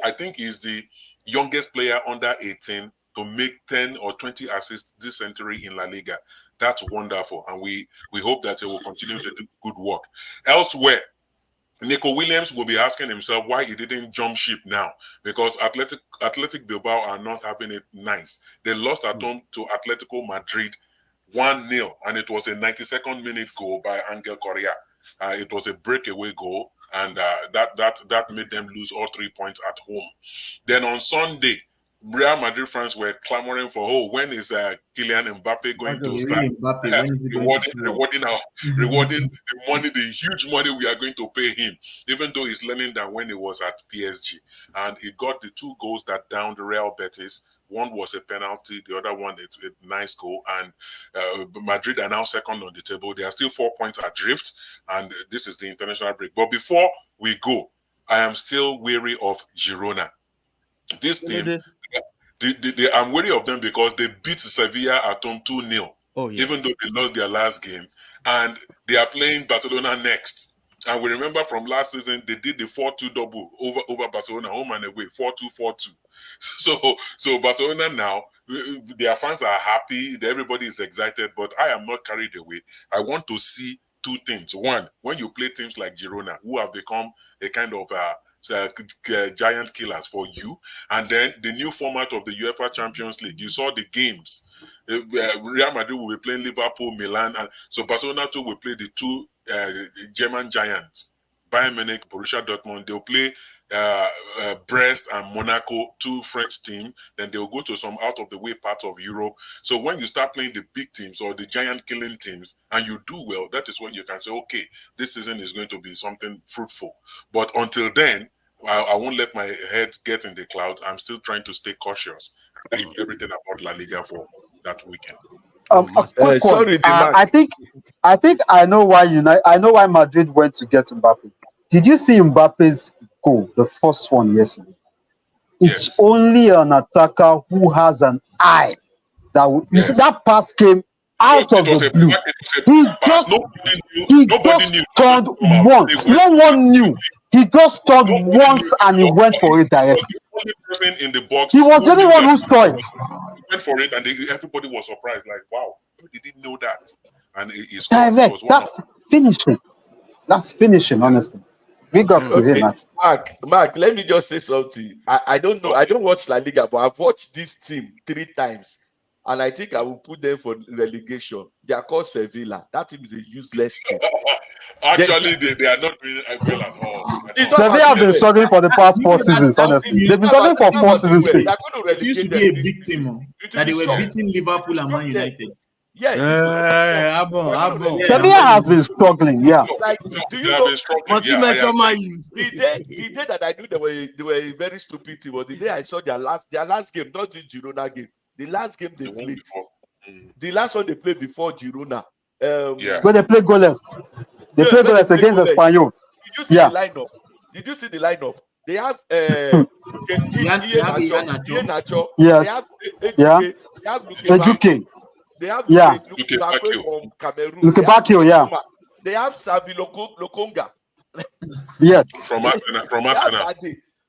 I think he's the youngest player under 18 to make 10 or 20 assists this century in La Liga. That's wonderful. And we hope that he will continue to do good work. Elsewhere, Nico Williams will be asking himself why he didn't jump ship now, because Athletic Bilbao are not having it nice. They lost at home to Atletico Madrid 1-0, and it was a 92nd minute goal by Angel Correa. It was a breakaway goal, and that made them lose all 3 points at home. Then on Sunday, Real Madrid fans were clamoring for, when is Kylian Mbappe going to start? Rewarding the money, the huge money we are going to pay him, even though he's learning than when he was at PSG. And he got the 2 goals that downed Real Betis. One was a penalty, the other one a nice goal. And Madrid are now second on the table. They are still 4 points adrift, and this is the international break. But before we go, I am still wary of Girona. This team, I'm wary of them because they beat Sevilla at home 2-0, even though they lost their last game. And they are playing Barcelona next. And we remember from last season, they did the 4-2 double over Barcelona, home and away, 4-2-4-2. So Barcelona now, their fans are happy, everybody is excited, but I am not carried away. I want to see 2 things. One, when you play teams like Girona, who have become a kind of giant killers for you, and then the new format of the UEFA Champions League. You saw the games. Real Madrid will be playing Liverpool, Milan, and so Barcelona too will play the two German giants, Bayern Munich, Borussia Dortmund. They'll play Brest and Monaco, two French teams. Then they'll go to some out of the way parts of Europe. So when you start playing the big teams or the giant killing teams and you do well, that is when you can say, okay, this season is going to be something fruitful. But until then, I won't let my head get in the clouds. I'm still trying to stay cautious. Everything about La Liga for that weekend. A quick one. Sorry, I think I know why Madrid went to get Mbappe. Did you see Mbappe's goal, the first one yesterday? It's Yes. only an attacker who has an eye that you see, Yes. that pass came out of the blue. He just turned once. No one knew. He just turned once and he went for it directly. The only person in the box. He was the only one who saw it. He went for it, and everybody was surprised. Like, wow, they didn't know that. And he scored. Direct. That's finishing. That's finishing, honestly. Big ups to him, man. Mark, let me just say something. I don't know. I don't watch La Liga, but I've watched this team 3 times. And I think I will put them for relegation. They are called Sevilla. That team is a useless team. Actually, they are not doing well at all. Sevilla have been struggling for the past 4 seasons, honestly. They've been struggling for 4 seasons straight. It used to be a big team, that they were beating Liverpool and Man United. Yeah. Sevilla has been struggling, yeah. Like, do you know? The day that I knew they were a very stupid team was the day I saw their last game, not the Girona game. The last game they played. The last one they played before Girona. When they play goalless. They play goalless against Espanyol. Did you see the lineup? Did you see the lineup? They have Nacho. Yes. They have Ejuke. They have Luke from Cameroon. Lukebakio, They have Sabi Lokonga. Yes. From Arsenal.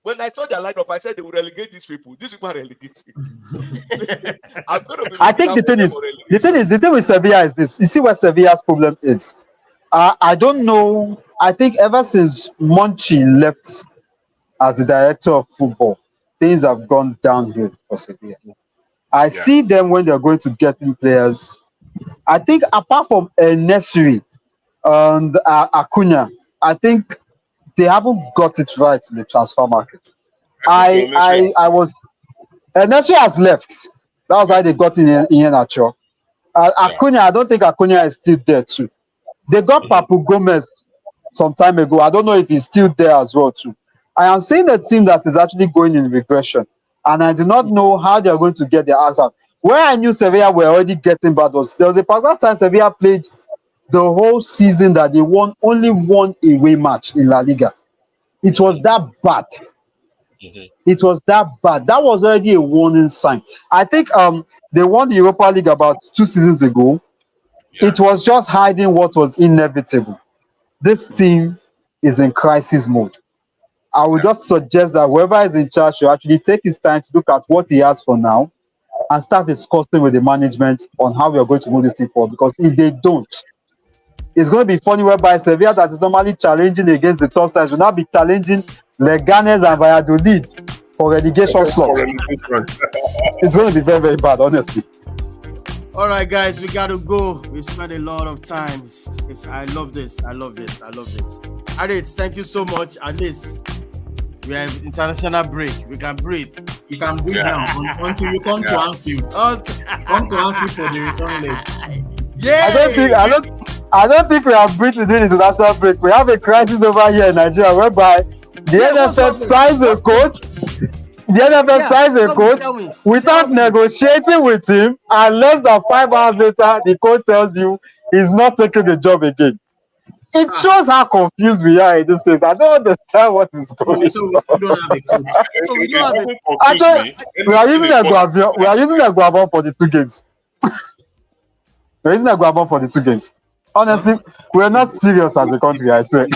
When I saw their lineup, I said they will relegate these people. These people are relegated. I think the thing with Sevilla is this. You see what Sevilla's problem is? I don't know. I think ever since Monchi left as the director of football, things have gone downhill for Sevilla. I see them when they're going to get in players. I think apart from Nesri and Acuna, I think they haven't got it right in the transfer market. I was Nesri has left. That was why they got in Nacho. Acuna, I don't think Acuna is still there too. They got Papu Gomez some time ago. I don't know if he's still there as well too. I am seeing a team that is actually going in regression, and I do not know how they are going to get their ass out. Where I knew Sevilla were already getting bad was there was a particular time Sevilla played the whole season that they won only one away match in La Liga. It was that bad. It was that bad. That was already a warning sign. I think they won the Europa League about 2 seasons ago. It was just hiding what was inevitable. This team is in crisis mode. I would just suggest that whoever is in charge should actually take his time to look at what he has for now and start discussing with the management on how we are going to move this thing forward. Because if they don't, it's going to be funny whereby Sevilla that is normally challenging against the top sides will now be challenging Leganes and Valladolid for relegation slot. It's going to be very, very bad, honestly. All right, guys, we got to go. We've spent a lot of time. I love this. Aritz, thank you so much. At least we have international break. We can breathe. You can breathe now until you come to Anfield. Come to Anfield for the return leg. Yeah. I don't think we have breathed during the international break. We have a crisis over here in Nigeria whereby the NFF signs a coach. The NFF signs a coach without negotiating with him, and less than 5 hours later, the coach tells you he's not taking the job again. It shows how confused we are in this case. I don't understand what is going on. So we still don't have a coach. Actually, we are using a Guavon for the 2 games. We're using a Guavon for the 2 games. Honestly, we're not serious as a country, I swear.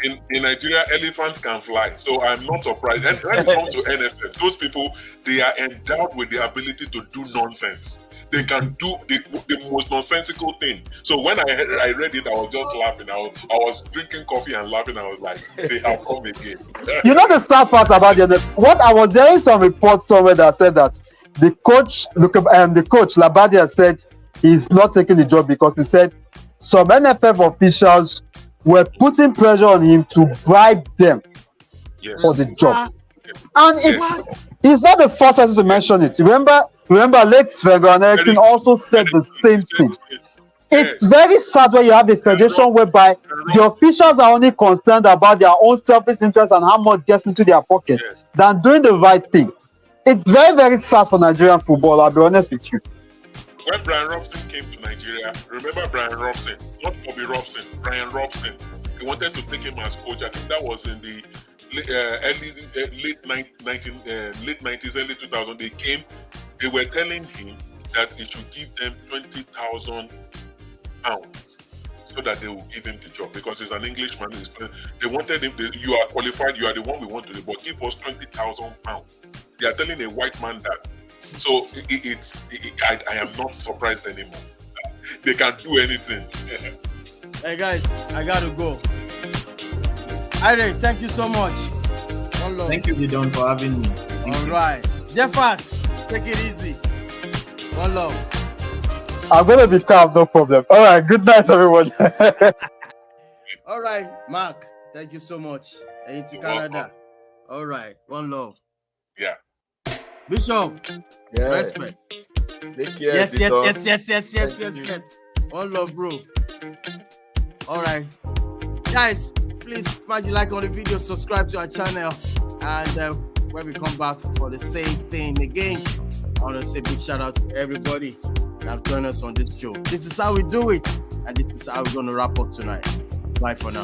In Nigeria, elephants can fly, so I'm not surprised. And when it comes to NFF, those people, they are endowed with the ability to do nonsense. They can do the most nonsensical thing. So when I read it, I was just laughing. I was drinking coffee and laughing. I was like, they have come again. You know the sad part about the NFF? What I was hearing some reports somewhere that said that the coach Labadia said he's not taking the job because he said some NFF officials were putting pressure on him to bribe them for the job. And it's not the first person to mention it. Remember, late Sven-Göran Eriksson also said the same thing. It's very sad when you have a federation whereby the officials are only concerned about their own selfish interests and how much gets into their pockets than doing the right thing. It's very, very sad for Nigerian football, I'll be honest with you. When Brian Robson came to Nigeria, remember Brian Robson, not Bobby Robson, Brian Robson. They wanted to take him as coach. I think that was in the late 90s, early 2000s. They came, they were telling him that he should give them £20,000 so that they will give him the job because he's an Englishman. They wanted him. You are qualified. You are the one we want to do. But give us £20,000. They are telling a white man that. So I am not surprised anymore. They can do anything. Hey guys, I gotta go. Ire, thank you so much. One love. Thank you, Didon, for having me. All right, Jeffers, take it easy. One love. I'm gonna be calm, no problem. All right, good night, everyone. All right, Mark, thank you so much. Hey, to Canada. All right, one love. Yeah. Bishop, respect. Take care, Yes. One love, bro. All right, guys, please smash the like on the video, subscribe to our channel, and when we come back for the same thing again, I want to say big shout out to everybody that have joined us on this show. This is how we do it, and this is how we're going to wrap up tonight. Bye for now.